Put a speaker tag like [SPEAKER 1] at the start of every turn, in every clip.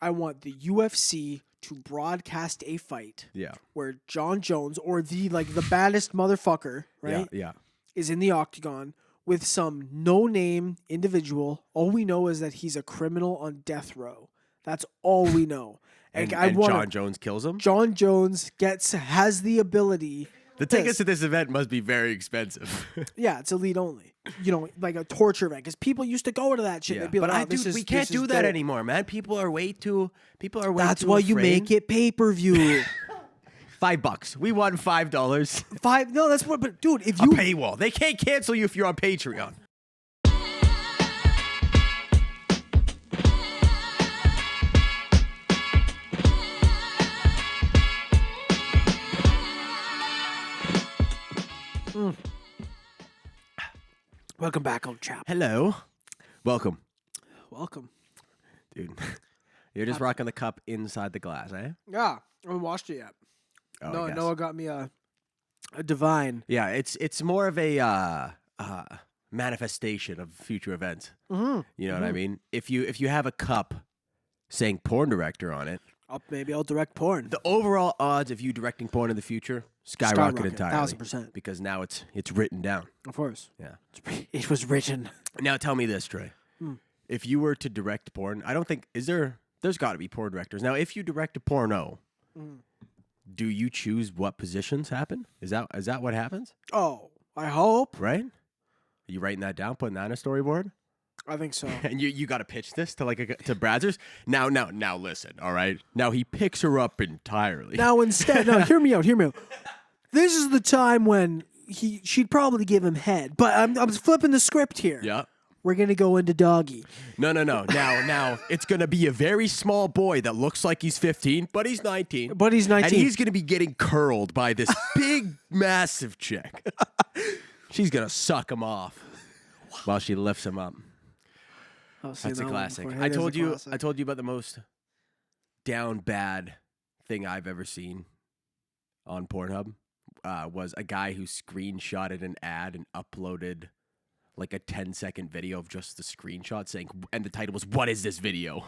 [SPEAKER 1] I want the UFC to broadcast a fight.
[SPEAKER 2] Yeah.
[SPEAKER 1] Where John Jones or the baddest motherfucker, right?
[SPEAKER 2] Yeah.
[SPEAKER 1] Is in the octagon with some no-name individual. All we know is that he's a criminal on death row. That's all we know.
[SPEAKER 2] And John Jones kills him?
[SPEAKER 1] John Jones has the ability.
[SPEAKER 2] The tickets to this event must be very expensive.
[SPEAKER 1] Yeah, it's elite only. You know, like a torture event. Because people used to go to that shit.
[SPEAKER 2] Yeah.
[SPEAKER 1] They'd be like,
[SPEAKER 2] we can't do that anymore, man. People are way too
[SPEAKER 1] That's why you make it pay-per-view.
[SPEAKER 2] $5. We won $5.
[SPEAKER 1] No, that's what. But dude, if you
[SPEAKER 2] a paywall, they can't cancel you if you're on Patreon.
[SPEAKER 1] Welcome back, old chap.
[SPEAKER 2] Hello, welcome,
[SPEAKER 1] dude.
[SPEAKER 2] You're just rocking the cup inside the glass, eh?
[SPEAKER 1] Yeah, I haven't washed it yet.
[SPEAKER 2] Oh,
[SPEAKER 1] Noah got me a divine.
[SPEAKER 2] Yeah, it's more of a manifestation of future events.
[SPEAKER 1] Mm-hmm.
[SPEAKER 2] You know what I mean? If you have a cup saying porn director on it,
[SPEAKER 1] maybe I'll direct porn.
[SPEAKER 2] The overall odds of you directing porn in the future skyrocket entirely.
[SPEAKER 1] 1,000%.
[SPEAKER 2] Because now it's written down.
[SPEAKER 1] Of course.
[SPEAKER 2] Yeah.
[SPEAKER 1] It was written.
[SPEAKER 2] Now tell me this, Trey. If you were to direct porn, I don't think there's got to be porn directors. Now, if you direct a porno, do you choose what positions happen? Is that what happens?
[SPEAKER 1] Oh, I hope.
[SPEAKER 2] Right? Are you writing that down, putting that in a storyboard?
[SPEAKER 1] I think so.
[SPEAKER 2] And you got to pitch this to to Brazzers. Now listen, all right? Now he picks her up entirely.
[SPEAKER 1] Now instead, hear me out. This is the time when she'd probably give him head, but I'm flipping the script here.
[SPEAKER 2] Yeah.
[SPEAKER 1] We're gonna go into doggy.
[SPEAKER 2] No. Now it's gonna be a very small boy that looks like he's 15, but he's 19. And he's gonna be getting curled by this big, massive chick. She's gonna suck him off while she lifts him up. That's a classic. I told you about the most down bad thing I've ever seen on Pornhub. Was a guy who screenshotted an ad and uploaded like a 10-second video of just the screenshot saying, and the title was, "What is this video?"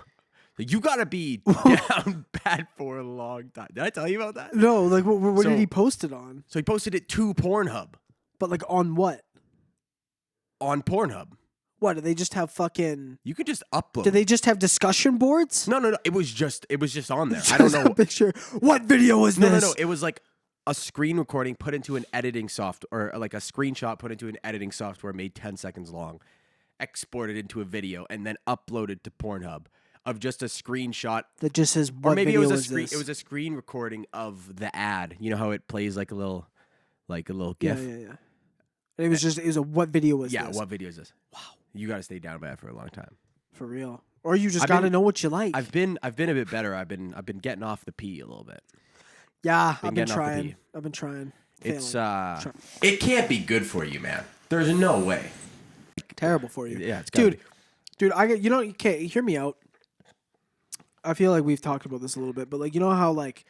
[SPEAKER 2] Like, you gotta be down bad for a long time. Did I tell you about that?
[SPEAKER 1] No, like what did he post it on?
[SPEAKER 2] So he posted it to Pornhub.
[SPEAKER 1] But like on what?
[SPEAKER 2] On Pornhub.
[SPEAKER 1] What, do they just have fucking...
[SPEAKER 2] You could just upload.
[SPEAKER 1] Do they just have discussion boards?
[SPEAKER 2] No. It was just on there. I don't know.
[SPEAKER 1] A picture. What video was this?
[SPEAKER 2] No. It was like a screen recording put into an editing software, or like a screenshot put into an editing software made 10 seconds long, exported into a video, and then uploaded to Pornhub of just a screenshot.
[SPEAKER 1] That just says, what video was this?
[SPEAKER 2] It was a screen recording of the ad. You know how it plays like a little GIF?
[SPEAKER 1] Yeah. It was a what video was this?
[SPEAKER 2] Yeah, what video is this? Wow. You got to stay down bad for a long time.
[SPEAKER 1] For real. Or you just got to know what you like.
[SPEAKER 2] I've been a bit better. I've been getting off the pee a little bit.
[SPEAKER 1] Yeah, I've been trying.
[SPEAKER 2] It's it can't be good for you, man. There's no way.
[SPEAKER 1] Terrible for you.
[SPEAKER 2] Yeah, it's
[SPEAKER 1] dude. Okay, hear me out. I feel like we've talked about this a little bit, but like, you know how like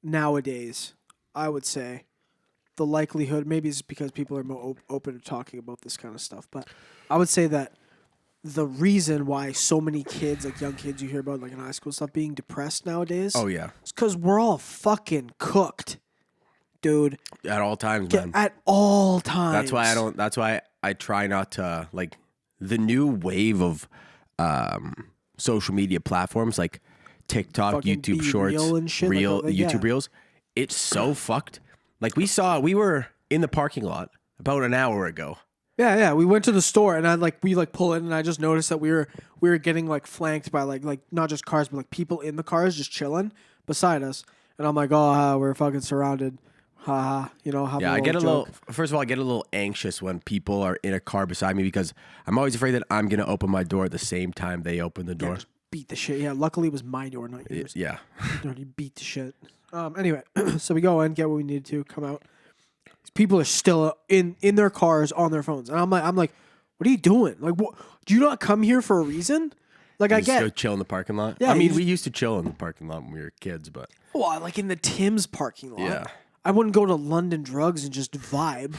[SPEAKER 1] nowadays, I would say the likelihood, maybe it's because people are more open to talking about this kind of stuff, but I would say that the reason why so many kids, like young kids you hear about like in high school stuff, being depressed nowadays.
[SPEAKER 2] Oh yeah.
[SPEAKER 1] It's because we're all fucking cooked, dude.
[SPEAKER 2] At all times, man.
[SPEAKER 1] At all times.
[SPEAKER 2] That's why I try not to, like, the new wave of social media platforms like TikTok,
[SPEAKER 1] fucking
[SPEAKER 2] YouTube Shorts, YouTube Reels. It's so fucked. Like we were in the parking lot about an hour ago.
[SPEAKER 1] Yeah. We went to the store and we pull in and I just noticed that we were getting like flanked by like not just cars but like people in the cars just chilling beside us. And I'm like, oh, we're fucking surrounded. Ha.
[SPEAKER 2] Yeah, I get first of all, I get a little anxious when people are in a car beside me because I'm always afraid that I'm gonna open my door at the same time they open the door.
[SPEAKER 1] Yeah, just beat the shit. Yeah, luckily it was my door, not yours.
[SPEAKER 2] Yeah.
[SPEAKER 1] You beat the shit. Anyway, so we go in, get what we needed to, come out. These people are still in their cars on their phones, and I'm like, what are you doing? Like, what? Do you not come here for a reason? Like, I get
[SPEAKER 2] go chill in the parking lot.
[SPEAKER 1] Yeah,
[SPEAKER 2] I mean, we used to chill in the parking lot when we were kids, but
[SPEAKER 1] like in the Tim's parking lot.
[SPEAKER 2] Yeah,
[SPEAKER 1] I wouldn't go to London Drugs and just vibe.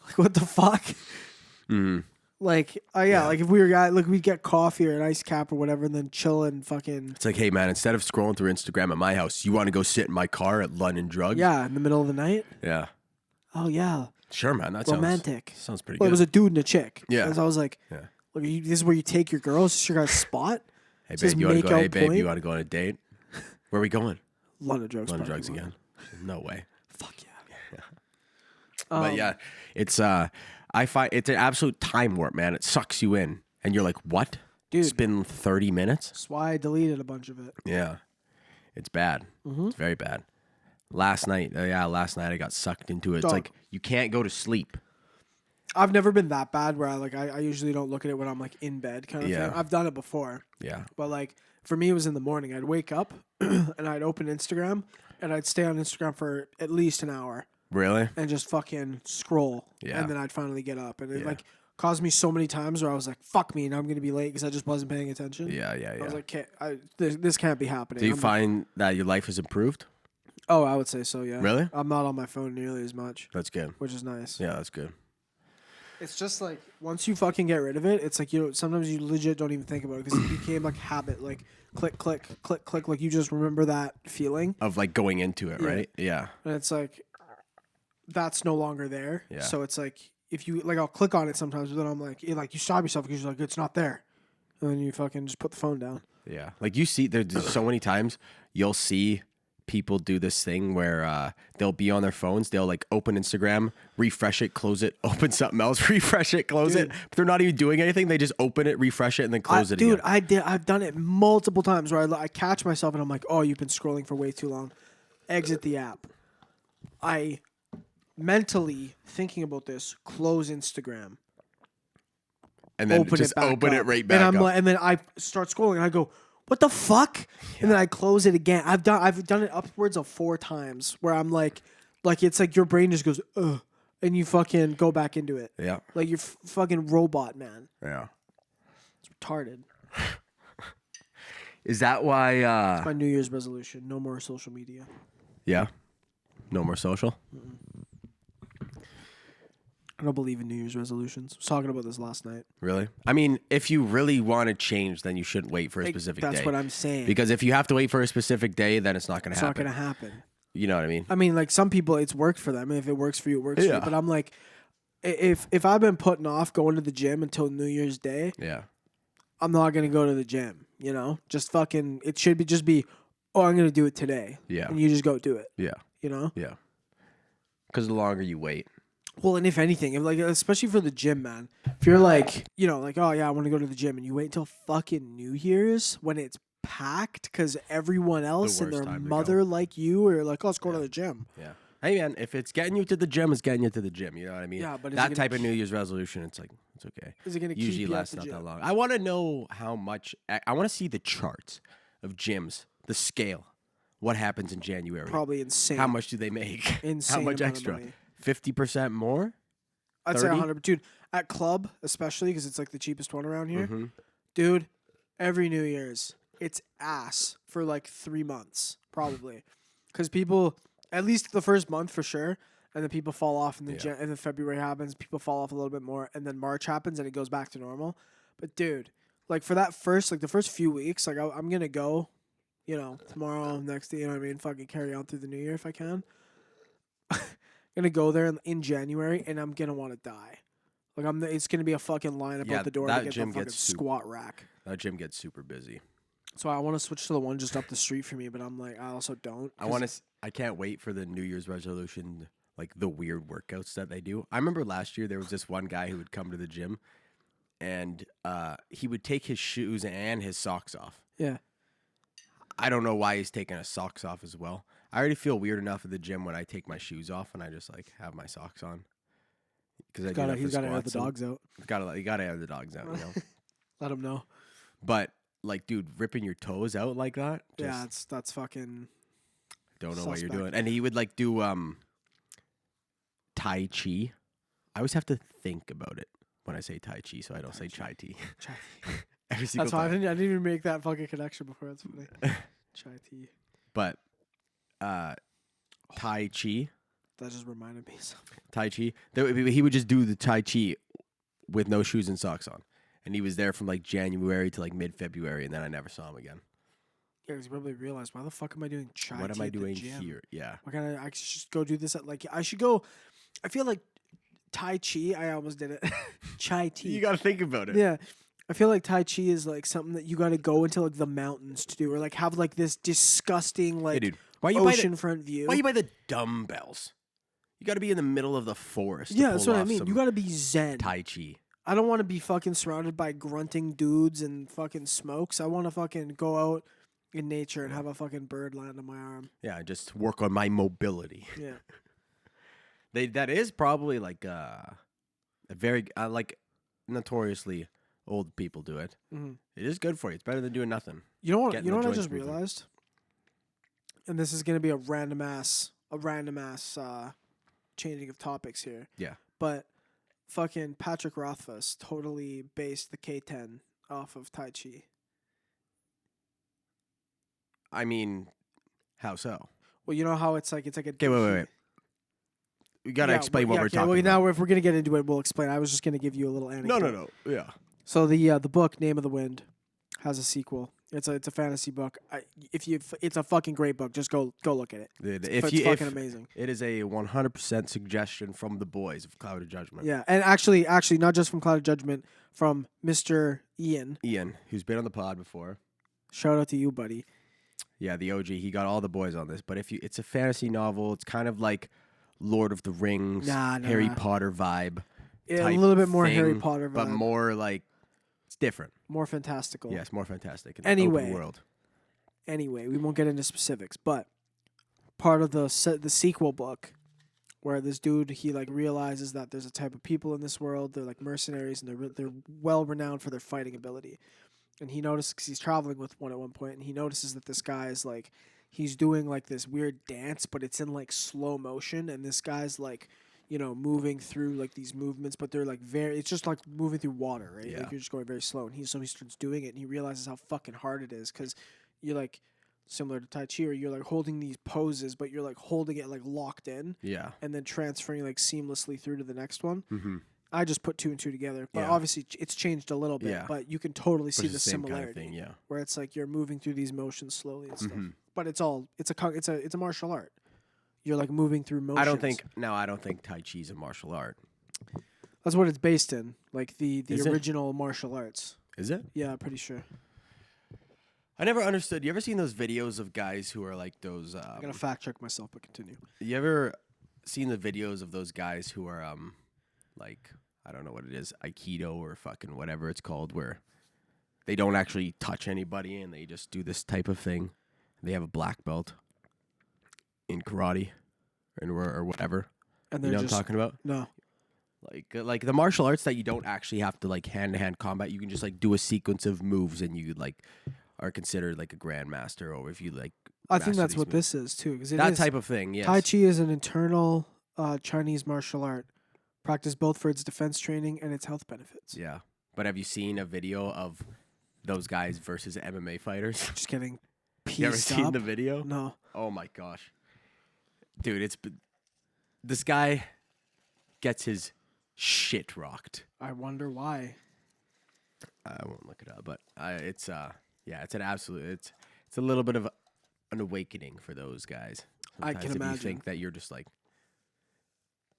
[SPEAKER 1] Like, what the fuck?
[SPEAKER 2] Mm-hmm.
[SPEAKER 1] Like, like if we were like we'd get coffee or an iced cap or whatever, and then chill and fucking.
[SPEAKER 2] It's like, hey man, instead of scrolling through Instagram at my house, you want to go sit in my car at London Drugs?
[SPEAKER 1] Yeah, in the middle of the night.
[SPEAKER 2] Yeah.
[SPEAKER 1] Oh yeah.
[SPEAKER 2] Sure, man. That
[SPEAKER 1] romantic.
[SPEAKER 2] Sounds pretty
[SPEAKER 1] Well,
[SPEAKER 2] good.
[SPEAKER 1] it was a dude and a chick.
[SPEAKER 2] Yeah.
[SPEAKER 1] So I was like, look, this is where you take your girls. This is your guys' spot.
[SPEAKER 2] Hey babe, you want to go? Hey babe, you want to go on a date? Where are we going?
[SPEAKER 1] London Drugs.
[SPEAKER 2] London Drugs again. No way.
[SPEAKER 1] Fuck yeah.
[SPEAKER 2] But yeah, it's I find it's an absolute time warp, man. It sucks you in, and you're like, what?
[SPEAKER 1] Dude,
[SPEAKER 2] it's been 30 minutes.
[SPEAKER 1] That's why I deleted a bunch of it.
[SPEAKER 2] Yeah, it's bad. Mm-hmm. It's very bad. Last night I got sucked into it. It's like you can't go to sleep.
[SPEAKER 1] I've never been that bad where I usually don't look at it when I'm like in bed kind of thing. I've done it before.
[SPEAKER 2] Yeah.
[SPEAKER 1] But like for me, it was in the morning. I'd wake up and I'd open Instagram and I'd stay on Instagram for at least an hour.
[SPEAKER 2] Really?
[SPEAKER 1] And just fucking scroll. Yeah. And then I'd finally get up. And it like caused me so many times where I was like, fuck me, now I'm going to be late because I just wasn't paying attention.
[SPEAKER 2] Yeah.
[SPEAKER 1] I was like, this can't be happening.
[SPEAKER 2] Do you find that your life has improved?
[SPEAKER 1] Oh, I would say so, yeah.
[SPEAKER 2] Really?
[SPEAKER 1] I'm not on my phone nearly as much.
[SPEAKER 2] That's good.
[SPEAKER 1] Which is nice.
[SPEAKER 2] Yeah, that's good.
[SPEAKER 1] It's just like, once you fucking get rid of it, it's like, sometimes you legit don't even think about it because it became like habit, like click, click, click, click. Like you just remember that feeling.
[SPEAKER 2] Of like going into it, right? Yeah.
[SPEAKER 1] And it's like, that's no longer there.
[SPEAKER 2] Yeah.
[SPEAKER 1] So it's like, if you, like I'll click on it sometimes, but then I'm like, you stop yourself because you're like, it's not there. And then you fucking just put the phone down.
[SPEAKER 2] Yeah. Like you see, there's so many times you'll see people do this thing where they'll be on their phones, they'll like open Instagram, refresh it, close it, open something else, refresh it, close it. But they're not even doing anything. They just open it, refresh it, and then close it again.
[SPEAKER 1] I've done it multiple times where I catch myself and I'm like, oh, you've been scrolling for way too long. Exit the app. I mentally thinking about this, close Instagram.
[SPEAKER 2] And then open it right back up.
[SPEAKER 1] And then I start scrolling and I go, what the fuck? Yeah. And then I close it again. I've done it upwards of 4 times where I'm like it's like your brain just goes, ugh, and you fucking go back into it.
[SPEAKER 2] Yeah.
[SPEAKER 1] Like you're fucking robot, man.
[SPEAKER 2] Yeah.
[SPEAKER 1] It's retarded.
[SPEAKER 2] Is that why?
[SPEAKER 1] It's my New Year's resolution. No more social media.
[SPEAKER 2] Yeah. No more social?
[SPEAKER 1] Mm-mm. I don't believe in New Year's resolutions. I was talking about this last night.
[SPEAKER 2] Really? I mean, if you really want to change, then you shouldn't wait for a specific day.
[SPEAKER 1] That's what I'm saying.
[SPEAKER 2] Because if you have to wait for a specific day, then it's not going to happen.
[SPEAKER 1] It's not going to happen.
[SPEAKER 2] You know what I mean?
[SPEAKER 1] I mean, like some people, it's worked for them. If it works for you, it works for you. But I'm like, if I've been putting off going to the gym until New Year's Day, I'm not going to go to the gym. You know, just fucking. It should be. Oh, I'm going to do it today. Yeah. And you just go do it.
[SPEAKER 2] Yeah.
[SPEAKER 1] You know.
[SPEAKER 2] Yeah. Because the longer you wait.
[SPEAKER 1] Well, and if anything, especially for the gym, man, if you're like, oh yeah, I want to go to the gym, and you wait until fucking New Year's when it's packed because everyone else and their mother like you are like, oh, let's go to the gym.
[SPEAKER 2] Yeah. Hey man, if it's getting you to the gym, it's getting you to the gym. You know what I mean?
[SPEAKER 1] Yeah, but
[SPEAKER 2] that type of New Year's resolution, it's like it's okay.
[SPEAKER 1] Is it gonna
[SPEAKER 2] usually
[SPEAKER 1] keep you
[SPEAKER 2] lasts
[SPEAKER 1] at the
[SPEAKER 2] not
[SPEAKER 1] gym?
[SPEAKER 2] that long? I want to know how much. I want to see the charts of gyms, the scale. What happens in January?
[SPEAKER 1] Probably insane.
[SPEAKER 2] How much do they make?
[SPEAKER 1] Insane.
[SPEAKER 2] How much extra? 50% more?
[SPEAKER 1] I'd say 100. Dude, at club, especially because it's like the cheapest one around here. Mm-hmm. Dude, every New Year's, it's ass for like 3 months, probably. Because people, at least the first month for sure, and then people fall off, and then February happens, people fall off a little bit more, and then March happens, and it goes back to normal. But dude, like for that the first few weeks, like I'm going to go, tomorrow, next day, you know what I mean? Fucking carry on through the new year if I can. Gonna go there in January and I'm gonna want to die. Like it's gonna be a fucking line out the door to get the fucking squat rack.
[SPEAKER 2] That gym gets super busy.
[SPEAKER 1] So I want to switch to the one just up the street from me, but I'm like, I also don't.
[SPEAKER 2] I can't wait for the New Year's resolution, like the weird workouts that they do. I remember last year there was this one guy who would come to the gym, and he would take his shoes and his socks off.
[SPEAKER 1] Yeah.
[SPEAKER 2] I don't know why he's taking his socks off as well. I already feel weird enough at the gym when I take my shoes off and I just like have my socks on. Because
[SPEAKER 1] he's got to air the dogs out.
[SPEAKER 2] You gotta air the dogs out.
[SPEAKER 1] Let them know.
[SPEAKER 2] But like, dude, ripping your toes out like that.
[SPEAKER 1] That's fucking.
[SPEAKER 2] Don't know what you're doing. And he would like do Tai Chi. I always have to think about it when I say Tai Chi, so I don't say Chai Tea.
[SPEAKER 1] Chai Tea.
[SPEAKER 2] Every single
[SPEAKER 1] That's
[SPEAKER 2] time.
[SPEAKER 1] why I didn't even make that fucking connection before. That's funny. Chai Tea.
[SPEAKER 2] But Tai Chi.
[SPEAKER 1] That just reminded me of something.
[SPEAKER 2] Tai Chi. He would just do the Tai Chi with no shoes and socks on. And he was there from like January to like mid-February, and then I never saw him again.
[SPEAKER 1] Yeah, because he probably realized, why the fuck am I doing chai
[SPEAKER 2] What
[SPEAKER 1] tea
[SPEAKER 2] am I
[SPEAKER 1] at the
[SPEAKER 2] doing
[SPEAKER 1] gym?
[SPEAKER 2] here? Yeah.
[SPEAKER 1] Why can't I should go do this at like I should go. I feel like Tai Chi. I almost did it. Chai tea.
[SPEAKER 2] You got to think about it.
[SPEAKER 1] Yeah. I feel like Tai Chi is like something that you got to go into like the mountains to do, or like have like this disgusting like
[SPEAKER 2] dude,
[SPEAKER 1] oceanfront view.
[SPEAKER 2] Why you buy the dumbbells? You got to be in the middle of the forest.
[SPEAKER 1] Yeah, that's what I mean. You got to be zen.
[SPEAKER 2] Tai Chi.
[SPEAKER 1] I don't want to be fucking surrounded by grunting dudes and fucking smokes. I want to fucking go out in nature and have a fucking bird land on my arm.
[SPEAKER 2] Yeah, just work on my mobility.
[SPEAKER 1] Yeah.
[SPEAKER 2] That is probably like a very like notoriously old people do it.
[SPEAKER 1] Mm-hmm.
[SPEAKER 2] It is good for you. It's better than doing nothing.
[SPEAKER 1] You know what? You know what I just realized? And this is gonna be a random ass changing of topics here.
[SPEAKER 2] Yeah.
[SPEAKER 1] But fucking Patrick Rothfuss totally based the K10 off of Tai Chi.
[SPEAKER 2] I mean, how so?
[SPEAKER 1] Well, you know how it's like a.
[SPEAKER 2] Okay, wait. We gotta explain what we're talking about.
[SPEAKER 1] Now, if we're gonna get into it, we'll explain. I was just gonna give you a little anecdote.
[SPEAKER 2] No. Yeah.
[SPEAKER 1] So the book Name of the Wind has a sequel. It's a fantasy book. It's a fucking great book. Just go look at it. It's fucking amazing.
[SPEAKER 2] It is a 100% suggestion from the boys of CloudedJudgement.
[SPEAKER 1] Yeah, and actually, not just from CloudedJudgement, from Mr. Ian,
[SPEAKER 2] who's been on the pod before.
[SPEAKER 1] Shout out to you, buddy.
[SPEAKER 2] Yeah, the OG. He got all the boys on this. But it's a fantasy novel. It's kind of like Lord of the Rings, Harry Potter vibe.
[SPEAKER 1] Yeah, a little bit more Harry Potter vibe,
[SPEAKER 2] but more like it's different.
[SPEAKER 1] More fantastical.
[SPEAKER 2] Yes, more fantastic.
[SPEAKER 1] Anyway,
[SPEAKER 2] open world.
[SPEAKER 1] Anyway, we won't get into specifics, but part of the sequel book, where this dude he like realizes that there's a type of people in this world. They're like mercenaries, and they're well renowned for their fighting ability. And he notices, because he's traveling with one at one point, and he notices that this guy is like, he's doing like this weird dance, but it's in like slow motion, and this guy's like, moving through like these movements, but they're like it's just like moving through water, right?
[SPEAKER 2] Yeah.
[SPEAKER 1] Like you're just going very slow. And he starts doing it, and he realizes how fucking hard it is, because you're like, similar to Tai Chi, or you're like holding these poses, but you're like holding it like locked in,
[SPEAKER 2] yeah,
[SPEAKER 1] and then transferring like seamlessly through to the next one.
[SPEAKER 2] Mm-hmm.
[SPEAKER 1] I just put two and two together, but obviously it's changed a little bit, but you can totally see the similarity,
[SPEAKER 2] kind of thing,
[SPEAKER 1] where it's like you're moving through these motions slowly and stuff.
[SPEAKER 2] Mm-hmm.
[SPEAKER 1] But it's a martial art. You're like moving through motions.
[SPEAKER 2] I don't think Tai Chi is a martial art.
[SPEAKER 1] That's what it's based in, like the
[SPEAKER 2] Is
[SPEAKER 1] original martial arts.
[SPEAKER 2] Is it?
[SPEAKER 1] Yeah, I'm pretty sure.
[SPEAKER 2] I never understood. You ever seen those videos of guys who are like those?
[SPEAKER 1] I gotta fact check myself, but continue.
[SPEAKER 2] You ever seen the videos of those guys who are like, I don't know what it is, Aikido or fucking whatever it's called, where they don't actually touch anybody and they just do this type of thing. They have a black belt in karate or whatever.
[SPEAKER 1] And
[SPEAKER 2] you
[SPEAKER 1] they're
[SPEAKER 2] know what I'm talking about?
[SPEAKER 1] No.
[SPEAKER 2] Like the martial arts that you don't actually have to like hand-to-hand combat. You can just like do a sequence of moves and you like are considered like a grandmaster, or if you like.
[SPEAKER 1] I think that's what this is too.
[SPEAKER 2] That type of thing, yes.
[SPEAKER 1] Tai Chi is an internal Chinese martial art, practiced both for its defense training and its health benefits.
[SPEAKER 2] Yeah. But have you seen a video of those guys versus MMA fighters?
[SPEAKER 1] Just getting pieced
[SPEAKER 2] You ever seen the video?
[SPEAKER 1] No.
[SPEAKER 2] Oh my gosh. Dude, this guy gets his shit rocked.
[SPEAKER 1] I wonder why.
[SPEAKER 2] I won't look it up, but it's an absolute, it's a little bit of an awakening for those guys.
[SPEAKER 1] Sometimes I can imagine.
[SPEAKER 2] You think that you're just like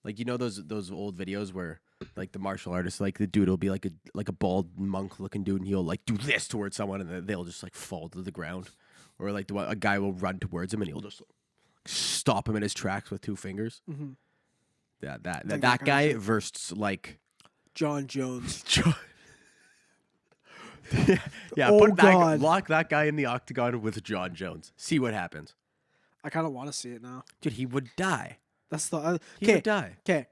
[SPEAKER 2] those old videos where like the martial artist, like the dude will be like a bald monk looking dude, and he'll like do this towards someone, and then they'll just like fall to the ground, or like a guy will run towards him and he'll just stop him in his tracks with two fingers.
[SPEAKER 1] Mm-hmm.
[SPEAKER 2] That guy versus like
[SPEAKER 1] John Jones.
[SPEAKER 2] Yeah,
[SPEAKER 1] oh,
[SPEAKER 2] lock that guy in the octagon with John Jones. See what happens.
[SPEAKER 1] I kind of want to see it now.
[SPEAKER 2] Dude, he would die.
[SPEAKER 1] That's the
[SPEAKER 2] he would die.
[SPEAKER 1] Okay.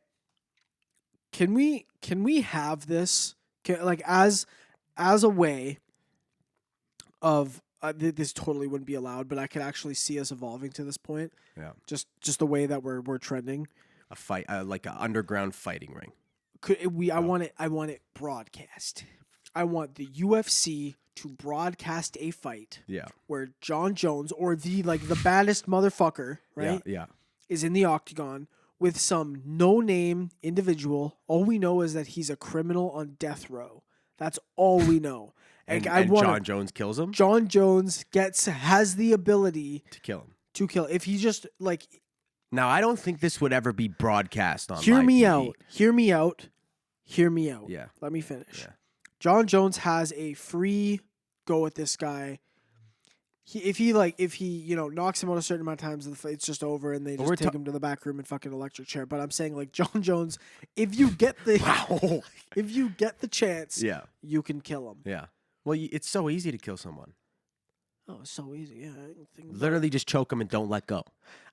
[SPEAKER 1] Can we have this like as a way of this totally wouldn't be allowed, but I could actually see us evolving to this point.
[SPEAKER 2] Yeah.
[SPEAKER 1] Just the way that we're trending.
[SPEAKER 2] A fight, like an underground fighting ring.
[SPEAKER 1] I want it broadcast. I want the UFC to broadcast a fight.
[SPEAKER 2] Yeah.
[SPEAKER 1] Where John Jones or the baddest motherfucker, right?
[SPEAKER 2] Yeah.
[SPEAKER 1] Is in the octagon with some no-name individual. All we know is that he's a criminal on death row. That's all we know.
[SPEAKER 2] And John Jones kills him?
[SPEAKER 1] John Jones has the ability
[SPEAKER 2] to kill him.
[SPEAKER 1] If he just like.
[SPEAKER 2] Now, I don't think this would ever be broadcast on
[SPEAKER 1] Hear
[SPEAKER 2] live
[SPEAKER 1] me
[SPEAKER 2] TV.
[SPEAKER 1] out. Hear me out. Hear me out.
[SPEAKER 2] Yeah.
[SPEAKER 1] Let me finish.
[SPEAKER 2] Yeah.
[SPEAKER 1] John Jones has a free go at this guy. If he knocks him out a certain amount of times, it's just over, and they just take him to the back room and fucking electric chair. But I'm saying, like, John Jones, if you get the if you get the chance, you can kill him.
[SPEAKER 2] Yeah. Well, it's so easy to kill someone.
[SPEAKER 1] Oh, it's so easy. Yeah.
[SPEAKER 2] Literally, just choke him and don't let go.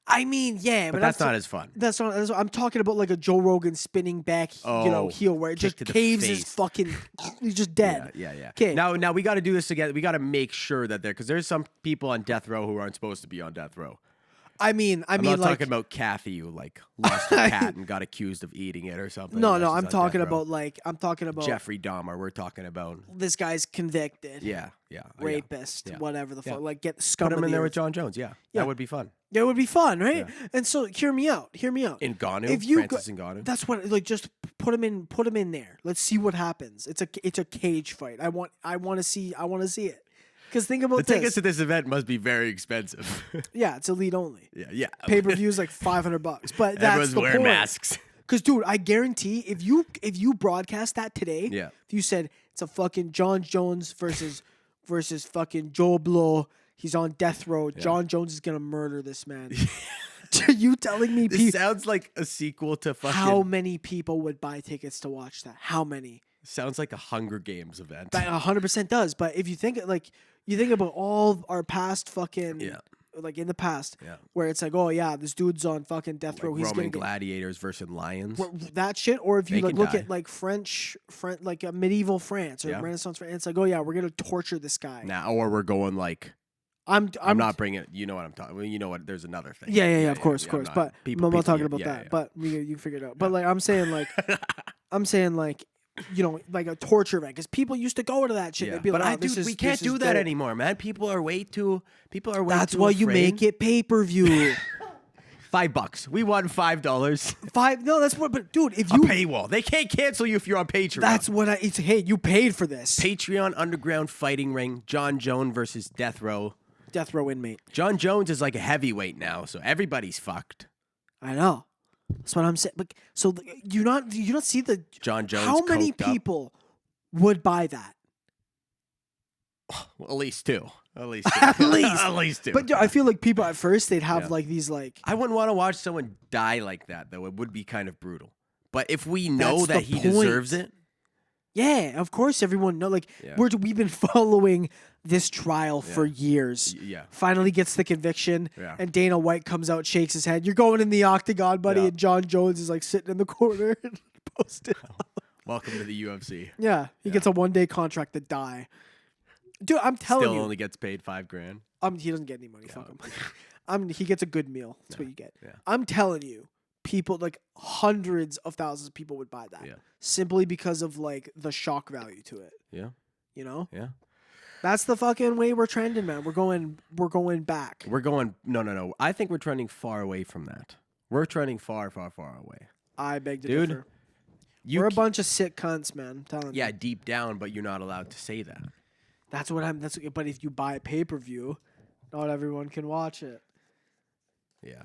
[SPEAKER 1] I mean, yeah, but
[SPEAKER 2] that's not as fun.
[SPEAKER 1] That's not. I'm talking about like a Joe Rogan spinning back, heel where it just caves his fucking. He's just dead.
[SPEAKER 2] Yeah.
[SPEAKER 1] Okay.
[SPEAKER 2] Now we got to do this together. We got to make sure that because there's some people on death row who aren't supposed to be on death row. I'm not talking about Kathy who lost a cat and got accused of eating it or something.
[SPEAKER 1] No, I'm talking about
[SPEAKER 2] Jeffrey Dahmer. We're talking about
[SPEAKER 1] this guy's convicted.
[SPEAKER 2] Yeah.
[SPEAKER 1] Rapist, whatever the fuck. Like get the
[SPEAKER 2] scum. Put him in there with John Jones. Yeah, that would be fun.
[SPEAKER 1] It would be fun, right? Yeah. And so hear me out.
[SPEAKER 2] Ngannou, Francis Ngannou.
[SPEAKER 1] That's what just put him in there. Let's see what happens. It's a cage fight. I want to see it. Because think about
[SPEAKER 2] the tickets to this event must be very expensive.
[SPEAKER 1] Yeah, it's elite only.
[SPEAKER 2] Yeah.
[SPEAKER 1] Pay-per-view is like $500, but that's
[SPEAKER 2] everyone's
[SPEAKER 1] the
[SPEAKER 2] wearing
[SPEAKER 1] point.
[SPEAKER 2] masks.
[SPEAKER 1] Because dude, I guarantee if you broadcast that today, if you said it's a fucking John Jones versus fucking Joe Blow, he's on death row. John Jones is gonna murder this man. Are you telling me?
[SPEAKER 2] This sounds like a sequel to fucking.
[SPEAKER 1] How many people would buy tickets to watch that? How many?
[SPEAKER 2] Sounds like a Hunger Games event.
[SPEAKER 1] That 100% does. But if you think about all our past fucking like in the past, where it's like, oh yeah, this dude's on fucking death row. He's
[SPEAKER 2] Roman gladiators versus lions.
[SPEAKER 1] That shit. Or if you look at like French, like medieval France or Renaissance France, it's like, oh yeah, we're gonna torture this guy.
[SPEAKER 2] Or we're going like. I'm not bringing it. You know what I'm talking. You know what? There's another thing.
[SPEAKER 1] Yeah. Of course. But I'm not talking about that. But you figured it out. But like I'm saying like like a torture event because people used to go to that shit. They'd be like,
[SPEAKER 2] we can't do that anymore, man. People are way too.
[SPEAKER 1] That's why you make it pay-per-view.
[SPEAKER 2] $5. We won $5.
[SPEAKER 1] No, that's what. But dude, if you
[SPEAKER 2] paywall, they can't cancel you if you're on Patreon.
[SPEAKER 1] That's what it's. Hey, you paid for this.
[SPEAKER 2] Patreon underground fighting ring. John Jones versus death row.
[SPEAKER 1] Death row inmate.
[SPEAKER 2] John Jones is like a heavyweight now, so everybody's fucked.
[SPEAKER 1] I know. That's what I'm saying. But so you not see the
[SPEAKER 2] John Jones.
[SPEAKER 1] How many people would buy that?
[SPEAKER 2] Well, at least two. At least two.
[SPEAKER 1] But I feel like people at first they'd have like these like.
[SPEAKER 2] I wouldn't want to watch someone die like that though. It would be kind of brutal. But if we know that he deserves it.
[SPEAKER 1] Yeah, of course everyone know. Like we've been following this trial for years.
[SPEAKER 2] Yeah.
[SPEAKER 1] Finally gets the conviction, and Dana White comes out, shakes his head. You're going in the octagon, buddy. And John Jones is like sitting in the corner and posted.
[SPEAKER 2] Welcome to the UFC.
[SPEAKER 1] Yeah, he gets a 1-day contract to die. Dude, I'm telling you.
[SPEAKER 2] Still only gets paid $5,000.
[SPEAKER 1] He doesn't get any money. Fuck him. He gets a good meal. That's what you get.
[SPEAKER 2] Yeah.
[SPEAKER 1] I'm telling you. People like hundreds of thousands of people would buy that simply because of like the shock value to it.
[SPEAKER 2] Yeah.
[SPEAKER 1] You know?
[SPEAKER 2] Yeah.
[SPEAKER 1] That's the fucking way we're trending, man. We're going back.
[SPEAKER 2] We're going no. I think we're trending far away from that. We're trending far away.
[SPEAKER 1] I beg to differ. We're a bunch of sick cunts, man. I'm telling you.
[SPEAKER 2] Yeah, deep down, but you're not allowed to say that.
[SPEAKER 1] But if you buy a pay-per-view, not everyone can watch it.
[SPEAKER 2] Yeah.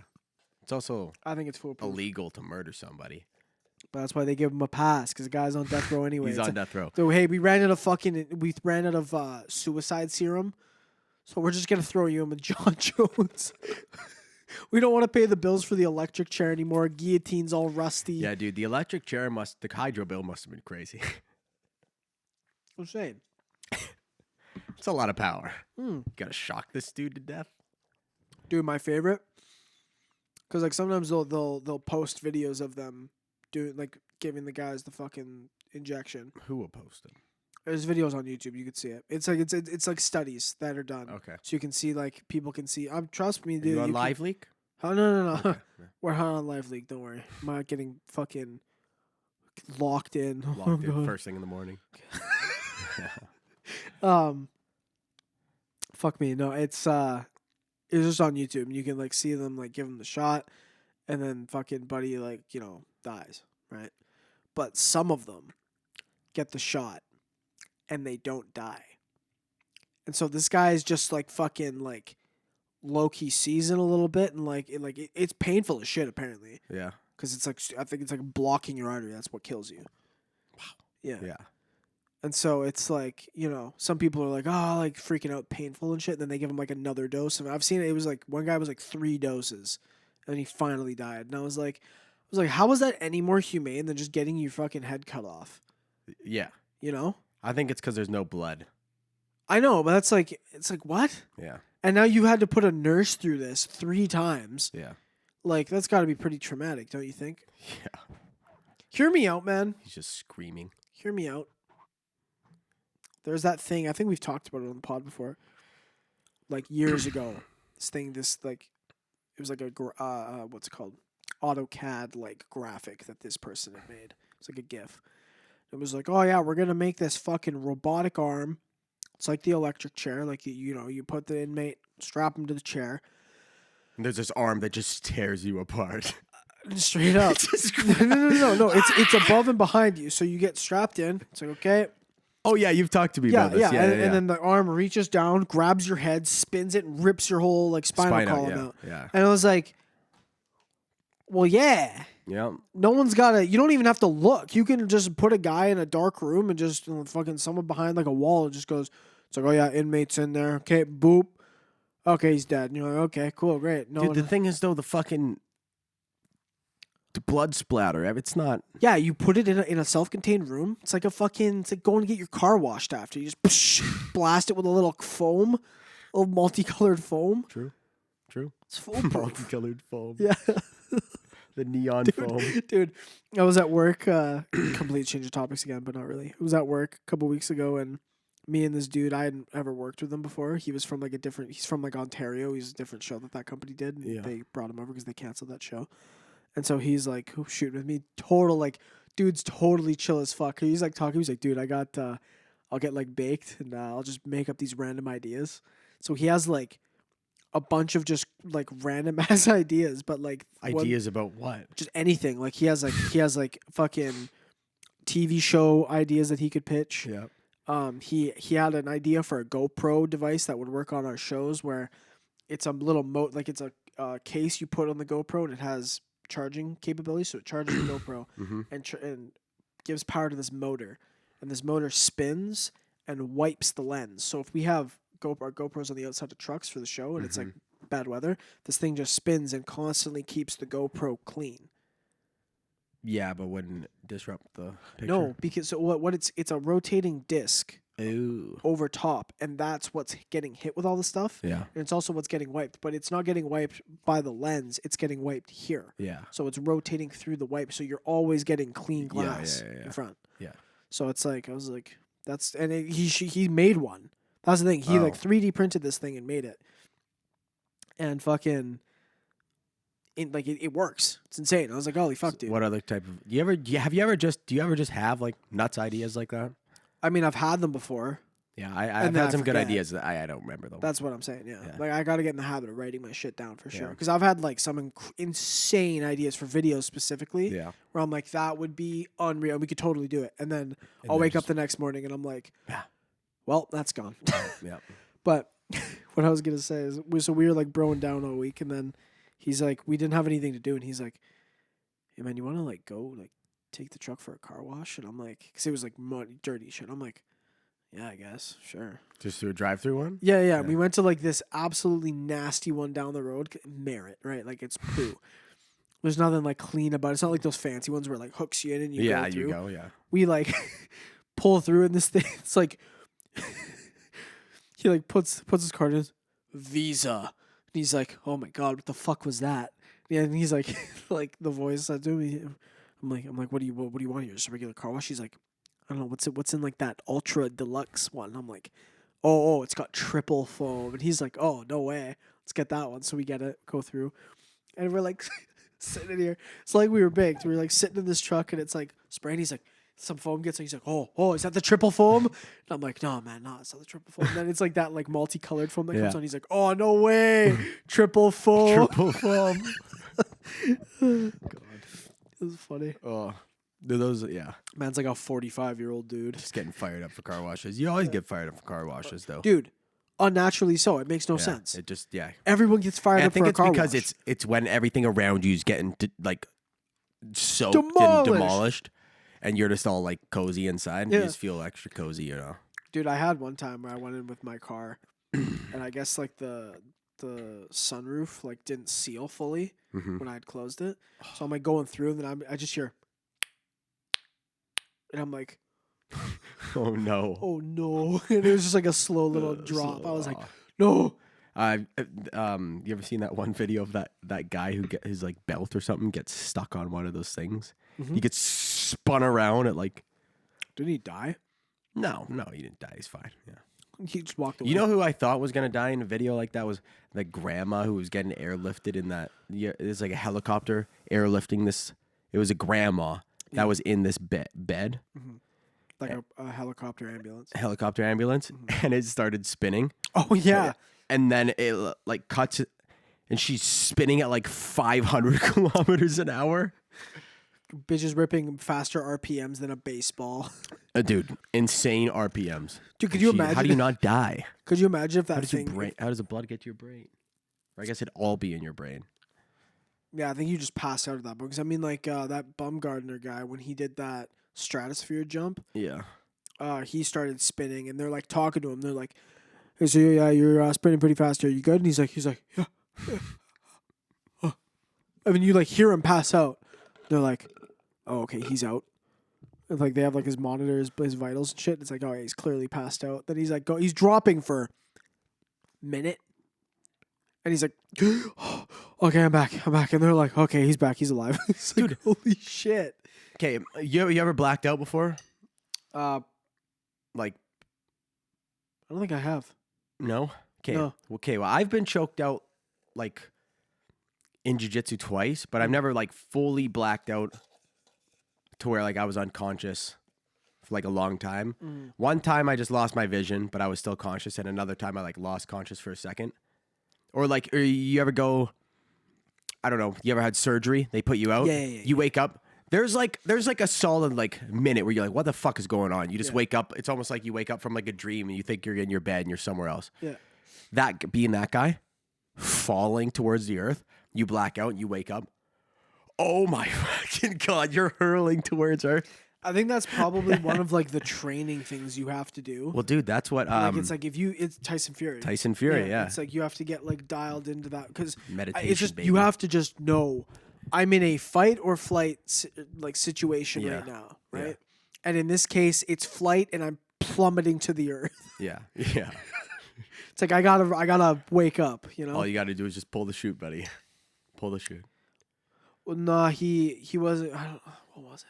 [SPEAKER 2] It's also
[SPEAKER 1] I think it's foolproof.
[SPEAKER 2] Illegal to murder somebody.
[SPEAKER 1] But that's why they give him a pass because the guy's on death row anyway.
[SPEAKER 2] He's on death row.
[SPEAKER 1] So hey, we ran out of suicide serum, so we're just gonna throw you in with John Jones. We don't want to pay the bills for the electric chair anymore. Guillotine's all rusty.
[SPEAKER 2] Yeah, dude, the electric chair the hydro bill must have been crazy.
[SPEAKER 1] I'm saying.
[SPEAKER 2] It's a lot of power. You gotta shock this dude to death.
[SPEAKER 1] Dude, my favorite. Because like sometimes they'll post videos of them doing like giving the guys the fucking injection.
[SPEAKER 2] Who will post it?
[SPEAKER 1] There's videos on YouTube. You could see it. It's like studies that are done.
[SPEAKER 2] Okay.
[SPEAKER 1] So you can see like people can see. Trust me, dude.
[SPEAKER 2] You on Live Leak?
[SPEAKER 1] Oh no.
[SPEAKER 2] Okay.
[SPEAKER 1] We're not on Live Leak. Don't worry. I'm not getting fucking locked in.
[SPEAKER 2] Locked in first thing in the morning.
[SPEAKER 1] Fuck me. No, it's just on YouTube and you can like see them like give them the shot and then fucking buddy like, you know, dies, right? But some of them get the shot and they don't die. And so this guy is just like fucking like low-key seasoned a little bit, and it's painful as shit apparently.
[SPEAKER 2] Yeah.
[SPEAKER 1] Because it's like, I think it's like blocking your artery. That's what kills you.
[SPEAKER 2] Wow.
[SPEAKER 1] Yeah.
[SPEAKER 2] Yeah.
[SPEAKER 1] And so it's like, you know, some people are like, oh, like freaking out, painful and shit. And then they give him like another dose. And I've seen it. It was like one guy was like 3 doses, and he finally died. And I was like, how is that any more humane than just getting your fucking head cut off?
[SPEAKER 2] Yeah.
[SPEAKER 1] You know?
[SPEAKER 2] I think it's because there's no blood.
[SPEAKER 1] I know, but that's like, it's like, what?
[SPEAKER 2] Yeah.
[SPEAKER 1] And now you had to put a nurse through this 3 times.
[SPEAKER 2] Yeah.
[SPEAKER 1] Like, that's got to be pretty traumatic, don't you think?
[SPEAKER 2] Yeah.
[SPEAKER 1] Hear me out, man.
[SPEAKER 2] He's just screaming.
[SPEAKER 1] Hear me out. There's that thing, I think we've talked about it on the pod before. Like, years ago. It was like a, what's it called? AutoCAD, like, graphic that this person had made. It's like a GIF. It was like, oh, yeah, we're going to make this fucking robotic arm. It's like the electric chair. Like, you know, you put the inmate, strap him to the chair.
[SPEAKER 2] And there's this arm that just tears you apart.
[SPEAKER 1] Straight up. No. It's above and behind you. So you get strapped in. It's like, okay.
[SPEAKER 2] Oh, yeah, you've talked to me about this. Yeah,
[SPEAKER 1] and then the arm reaches down, grabs your head, spins it, and rips your whole like spinal column out.
[SPEAKER 2] Yeah.
[SPEAKER 1] And I was like, well, yeah.
[SPEAKER 2] Yeah.
[SPEAKER 1] No one's got to, you don't even have to look. You can just put a guy in a dark room and just fucking someone behind like a wall and just goes, it's like, oh, yeah, inmate's in there. Okay, boop. Okay, he's dead. And you're like, okay, cool, great. No,
[SPEAKER 2] dude, the thing is, though, the blood splatter, it's not.
[SPEAKER 1] Yeah, you put it in a self-contained room. It's like it's like going to get your car washed after. You just blast it with a little foam, a little multicolored foam.
[SPEAKER 2] True.
[SPEAKER 1] It's foam.
[SPEAKER 2] Multicolored foam.
[SPEAKER 1] Yeah.
[SPEAKER 2] The neon foam.
[SPEAKER 1] Dude, I was at work, complete change of topics again, but not really. I was at work a couple weeks ago, and me and this dude, I hadn't ever worked with him before. He was from he's from like Ontario. He's a different show that company did. And they brought him over because they canceled that show. And so he's like shooting with me. Dude's totally chill as fuck. He's like talking. He's like, dude, I'll get like baked and I'll just make up these random ideas. So he has like a bunch of just like random ass ideas, but like
[SPEAKER 2] ideas about what?
[SPEAKER 1] Just anything. Like he has like fucking TV show ideas that he could pitch.
[SPEAKER 2] Yeah.
[SPEAKER 1] He had an idea for a GoPro device that would work on our shows, where it's a little it's a case you put on the GoPro and it has charging capability, so it charges the GoPro and gives power to this motor, and this motor spins and wipes the lens. So if we have our GoPros on the outside of trucks for the show and it's like bad weather, this thing just spins and constantly keeps the GoPro clean.
[SPEAKER 2] Yeah, but wouldn't disrupt the picture?
[SPEAKER 1] No, because it's a rotating disc.
[SPEAKER 2] Ooh.
[SPEAKER 1] Over top, and that's what's getting hit with all the stuff.
[SPEAKER 2] Yeah.
[SPEAKER 1] And it's also what's getting wiped, but it's not getting wiped by the lens, it's getting wiped here.
[SPEAKER 2] Yeah.
[SPEAKER 1] So it's rotating through the wipe, so you're always getting clean glass in front.
[SPEAKER 2] Yeah.
[SPEAKER 1] So it's like, I was like, he made one. That's the thing. He like 3D printed this thing and made it. And fucking it works. It's insane. I was like, holy fuck, dude.
[SPEAKER 2] What other type of do you ever just have like nuts ideas like that?
[SPEAKER 1] I mean, I've had them before.
[SPEAKER 2] Yeah, I've had some good ideas that I don't remember though.
[SPEAKER 1] That's what I'm saying. Yeah. Like I got to get in the habit of writing my shit down for sure, because I've had like some insane ideas for videos specifically. Yeah. Where I'm like, that would be unreal. We could totally do it, and then I'll wake up the next morning and I'm like, well, that's gone.
[SPEAKER 2] Yeah.
[SPEAKER 1] But what I was gonna say is, we were like broing down all week, and then he's like, we didn't have anything to do, and he's like, hey man, you want to like go like take the truck for a car wash? And I'm like, because it was like muddy, dirty shit. I'm like, yeah, I guess, sure.
[SPEAKER 2] Just through a drive-through one?
[SPEAKER 1] Yeah. We went to like this absolutely nasty one down the road, Merritt, right? Like it's poo. There's nothing like clean about it. It's not like those fancy ones where it like hooks you in and you go through.
[SPEAKER 2] Yeah.
[SPEAKER 1] We like pull through in this thing. It's like he like puts his card in, Visa. And he's like, oh my God, what the fuck was that? Yeah, and he's like, like the voice said to me. I'm like, what do you want here? Just a regular car wash? He's like, I don't know, what's in like that ultra deluxe one? I'm like, oh, it's got triple foam. And he's like, oh, no way. Let's get that one. So we get it, go through. And we're like sitting in here. It's like we were baked. We were like sitting in this truck and it's like spraying. He's like, some foam gets, he's like, oh, is that the triple foam? And I'm like, no, man, no, it's not the triple foam. And then it's like that like multicolored foam that comes on. He's like, oh, no way. Triple foam.
[SPEAKER 2] Triple foam.
[SPEAKER 1] God, it was funny.
[SPEAKER 2] Oh, those yeah.
[SPEAKER 1] Man's like a 45-year-old dude.
[SPEAKER 2] Just getting fired up for car washes. You always get fired up for car washes, though.
[SPEAKER 1] Dude, unnaturally so. It makes no
[SPEAKER 2] Yeah,
[SPEAKER 1] sense.
[SPEAKER 2] It just
[SPEAKER 1] Everyone gets fired up for a car wash.
[SPEAKER 2] I think it's because it's when everything around you is getting like soaked
[SPEAKER 1] Demolished.
[SPEAKER 2] and demolished, and you're just all like cozy inside.
[SPEAKER 1] Yeah.
[SPEAKER 2] You just feel extra cozy, you know.
[SPEAKER 1] Dude, I had one time where I went in with my car, and I guess like the sunroof like didn't seal fully when I had closed it. So I'm like going through, and then I just hear, and I'm like,
[SPEAKER 2] oh no,
[SPEAKER 1] oh no, and it was just like a slow little drop. I was like, no.
[SPEAKER 2] You ever seen that one video of that guy who get his like belt or something gets stuck on one of those things? He gets spun around at like.
[SPEAKER 1] Did he die?
[SPEAKER 2] No, he didn't die. He's fine. Yeah.
[SPEAKER 1] He just walked away.
[SPEAKER 2] You know who I thought was gonna die in a video like that was the grandma who was getting airlifted in that. Yeah, it's like a helicopter airlifting this. It was a grandma that was in this bed.
[SPEAKER 1] Like a helicopter ambulance.
[SPEAKER 2] And it started spinning.
[SPEAKER 1] Oh yeah.
[SPEAKER 2] And then it like cuts, and she's spinning at like 500 kilometers an hour.
[SPEAKER 1] Bitch is ripping faster RPMs than a baseball.
[SPEAKER 2] Dude, insane RPMs.
[SPEAKER 1] Dude, could you imagine?
[SPEAKER 2] How do you not die?
[SPEAKER 1] Could you imagine if that
[SPEAKER 2] How does
[SPEAKER 1] thing?
[SPEAKER 2] How does the blood get to your brain? Or I guess it'd all be in your brain.
[SPEAKER 1] Yeah, I think you just pass out of that. Because I mean, like that Bumgardner guy when he did that stratosphere jump.
[SPEAKER 2] Yeah.
[SPEAKER 1] He started spinning, and they're like talking to him. They're like, "Hey, so yeah, you're spinning pretty fast. Are you good?" And he's like, "Yeah." I mean, you like hear him pass out. They're like, "Oh, okay, he's out." And, like they have like his monitors, his vitals and shit. It's like, oh, yeah, he's clearly passed out. Then he's like, he's dropping for a minute, and he's like, "Okay, I'm back. And they're like, "Okay, he's back. He's alive." It's like, dude, holy shit.
[SPEAKER 2] Okay, you ever blacked out before? Like,
[SPEAKER 1] I don't think I have.
[SPEAKER 2] No? Okay.
[SPEAKER 1] No.
[SPEAKER 2] Okay, well, I've been choked out, like, in jiu-jitsu twice, but I've never, like, fully blacked out to where, like, I was unconscious for, like, a long time. One time I just lost my vision, but I was still conscious, and another time I, like, lost conscious for a second. Or, like, you ever go, I don't know, you ever had surgery? They put you out?
[SPEAKER 1] Yeah.
[SPEAKER 2] You wake up. There's like a solid like minute where you're like, what the fuck is going on? You just wake up. It's almost like you wake up from like a dream and you think you're in your bed and you're somewhere else.
[SPEAKER 1] Yeah.
[SPEAKER 2] That being that guy, falling towards the earth, you black out and you wake up. Oh my fucking God, you're hurling towards earth.
[SPEAKER 1] I think that's probably one of like the training things you have to do.
[SPEAKER 2] Well, dude, that's what
[SPEAKER 1] like it's like it's Tyson Fury.
[SPEAKER 2] Yeah.
[SPEAKER 1] It's like you have to get like dialed into that because
[SPEAKER 2] meditation.
[SPEAKER 1] It's just
[SPEAKER 2] baby.
[SPEAKER 1] you have to just know I'm in a fight or flight like situation right now, right? Yeah. And in this case, it's flight, and I'm plummeting to the earth.
[SPEAKER 2] Yeah.
[SPEAKER 1] It's like I gotta wake up. You know,
[SPEAKER 2] all you gotta do is just pull the chute, buddy. Pull the chute.
[SPEAKER 1] Well, nah, he wasn't. What was it?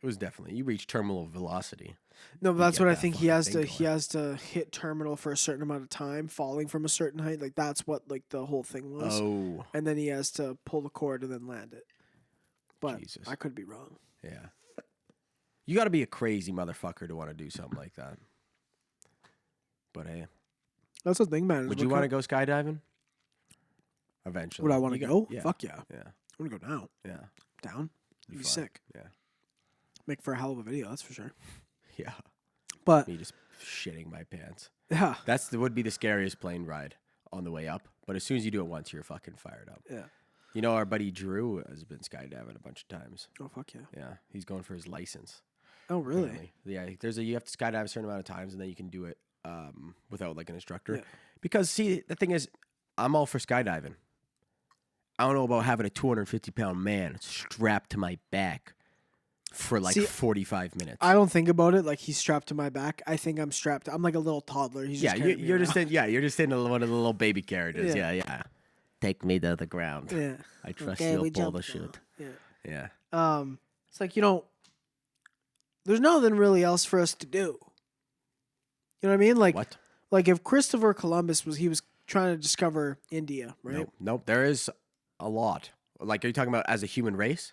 [SPEAKER 2] It was definitely you reach terminal velocity.
[SPEAKER 1] No, but that's what I think he has to. He has to hit terminal for a certain amount of time, falling from a certain height. Like that's what like the whole thing was.
[SPEAKER 2] Oh,
[SPEAKER 1] and then he has to pull the cord and then land it. But
[SPEAKER 2] Jesus.
[SPEAKER 1] I could be wrong.
[SPEAKER 2] Yeah, you got to be a crazy motherfucker to want to do something like that. But hey,
[SPEAKER 1] that's the thing, man.
[SPEAKER 2] Would you want to go skydiving? Eventually,
[SPEAKER 1] would I want to go?
[SPEAKER 2] Yeah.
[SPEAKER 1] Fuck yeah.
[SPEAKER 2] Yeah,
[SPEAKER 1] I want to go now.
[SPEAKER 2] Yeah,
[SPEAKER 1] down. It'd be sick.
[SPEAKER 2] Yeah,
[SPEAKER 1] make for a hell of a video. That's for sure.
[SPEAKER 2] Yeah.
[SPEAKER 1] But
[SPEAKER 2] me just shitting my pants.
[SPEAKER 1] Yeah.
[SPEAKER 2] Would be the scariest plane ride on the way up. But as soon as you do it once, you're fucking fired up.
[SPEAKER 1] Yeah.
[SPEAKER 2] You know, our buddy Drew has been skydiving a bunch of times.
[SPEAKER 1] Oh, fuck yeah.
[SPEAKER 2] Yeah. He's going for his license.
[SPEAKER 1] Oh, really?
[SPEAKER 2] Apparently. Yeah. You have to skydive a certain amount of times, and then you can do it without like an instructor. Yeah. Because see, the thing is, I'm all for skydiving. I don't know about having a 250-pound man strapped to my back for like 45 minutes.
[SPEAKER 1] I don't think about it like he's strapped to my back. I think I'm strapped. I'm like a little toddler. He's just
[SPEAKER 2] you're just in one of the little baby carriages. Yeah. Take me to the ground.
[SPEAKER 1] Yeah.
[SPEAKER 2] I trust you'll pull the chute. Yeah.
[SPEAKER 1] It's like there's nothing really else for us to do. You know what I mean? Like
[SPEAKER 2] what?
[SPEAKER 1] Like if Christopher Columbus he was trying to discover India, right?
[SPEAKER 2] Nope. There is a lot. Like, are you talking about as a human race?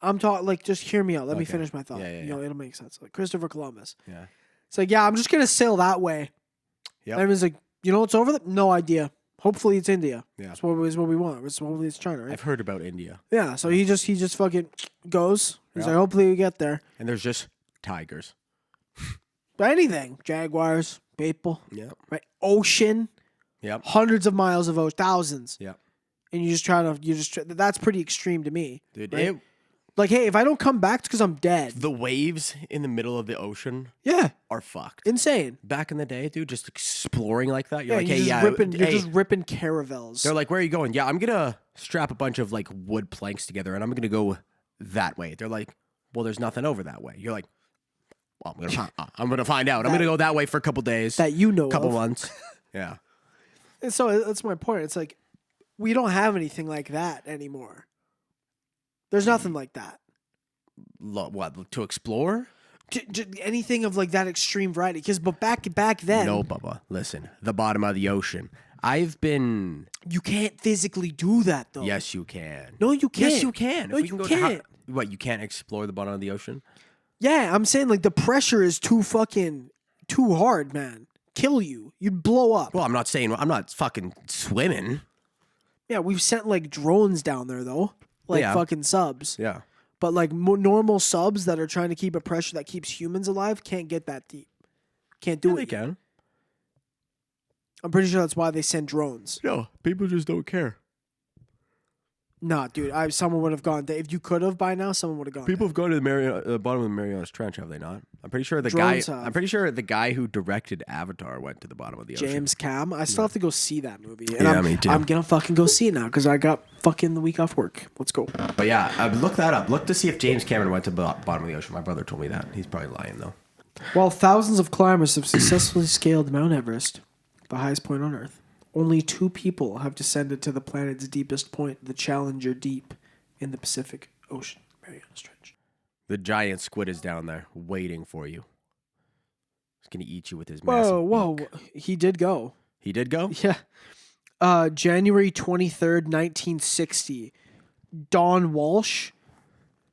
[SPEAKER 1] I'm talking like just hear me out. Let me finish my thought.
[SPEAKER 2] Yeah.
[SPEAKER 1] It'll make sense. Like Christopher Columbus.
[SPEAKER 2] Yeah.
[SPEAKER 1] It's like, I'm just gonna sail that way.
[SPEAKER 2] Yeah.
[SPEAKER 1] And he's like, it's over there? No idea. Hopefully it's India.
[SPEAKER 2] Yeah.
[SPEAKER 1] That's what we want. Hopefully it's China, right?
[SPEAKER 2] I've heard about India.
[SPEAKER 1] Yeah, so he just fucking goes. He's
[SPEAKER 2] Yeah.
[SPEAKER 1] like, hopefully we get there.
[SPEAKER 2] And there's just tigers.
[SPEAKER 1] But anything. Jaguars, people.
[SPEAKER 2] Yep.
[SPEAKER 1] Right? Ocean.
[SPEAKER 2] Yep.
[SPEAKER 1] Hundreds of miles of ocean. Thousands.
[SPEAKER 2] Yep.
[SPEAKER 1] And that's pretty extreme to me.
[SPEAKER 2] Dude,
[SPEAKER 1] right? Like, hey, if I don't come back, it's because I'm dead.
[SPEAKER 2] the waves in the middle of the ocean
[SPEAKER 1] Yeah.
[SPEAKER 2] are fucked.
[SPEAKER 1] Insane.
[SPEAKER 2] Back in the day, dude, just exploring like that. You're
[SPEAKER 1] Yeah,
[SPEAKER 2] like,
[SPEAKER 1] you're
[SPEAKER 2] hey,
[SPEAKER 1] just
[SPEAKER 2] yeah.
[SPEAKER 1] ripping,
[SPEAKER 2] hey.
[SPEAKER 1] you're just ripping caravels.
[SPEAKER 2] They're like, where are you going? Yeah, I'm going to strap a bunch of like wood planks together and I'm going to go that way. They're like, well, there's nothing over that way. You're like, well, I'm going to find out. I'm going to go that way for a couple days.
[SPEAKER 1] That you know
[SPEAKER 2] couple
[SPEAKER 1] of.
[SPEAKER 2] months. Yeah.
[SPEAKER 1] And so that's my point. It's like, we don't have anything like that anymore. There's nothing like that.
[SPEAKER 2] What, to explore?
[SPEAKER 1] Anything of like that extreme variety. But back then.
[SPEAKER 2] No, Bubba. Listen, the bottom of the ocean. I've been.
[SPEAKER 1] You can't physically do that, though.
[SPEAKER 2] Yes, you can.
[SPEAKER 1] No, you can't.
[SPEAKER 2] Yes, you can.
[SPEAKER 1] No,
[SPEAKER 2] If we
[SPEAKER 1] you
[SPEAKER 2] can go
[SPEAKER 1] can't.
[SPEAKER 2] What, you can't explore the bottom of the ocean?
[SPEAKER 1] Yeah, I'm saying like the pressure is too hard, man. Kill you. You'd blow up.
[SPEAKER 2] Well, I'm not fucking swimming.
[SPEAKER 1] Yeah, we've sent like drones down there, though. Like fucking subs.
[SPEAKER 2] Yeah.
[SPEAKER 1] But like normal subs that are trying to keep a pressure that keeps humans alive can't get that deep. Can't do it.
[SPEAKER 2] They can.
[SPEAKER 1] I'm pretty sure that's why they send drones.
[SPEAKER 2] No, people just don't care.
[SPEAKER 1] Nah, dude. Someone would have gone there. If you could have by now, someone would have gone
[SPEAKER 2] People
[SPEAKER 1] there.
[SPEAKER 2] have gone to the bottom of the Marianas Trench, have they not? I'm pretty sure the guy who directed Avatar went to the bottom of the ocean.
[SPEAKER 1] James Cam. I still have to go see that movie. And
[SPEAKER 2] Yeah, me too.
[SPEAKER 1] I'm gonna fucking go see it now because I got fucking the week off work. Let's go.
[SPEAKER 2] But yeah, look that up. Look to see if James Cameron went to the bottom of the ocean. My brother told me that. He's probably lying though.
[SPEAKER 1] While thousands of climbers have successfully scaled Mount Everest, the highest point on Earth, only 2 people have descended to the planet's deepest point, the Challenger Deep, in the Pacific Ocean, Marianas Trench.
[SPEAKER 2] The giant squid is down there waiting for you. He's gonna eat you with his massive beak.
[SPEAKER 1] He did go.
[SPEAKER 2] He did go?
[SPEAKER 1] Yeah. January 23rd, 1960. Don Walsh,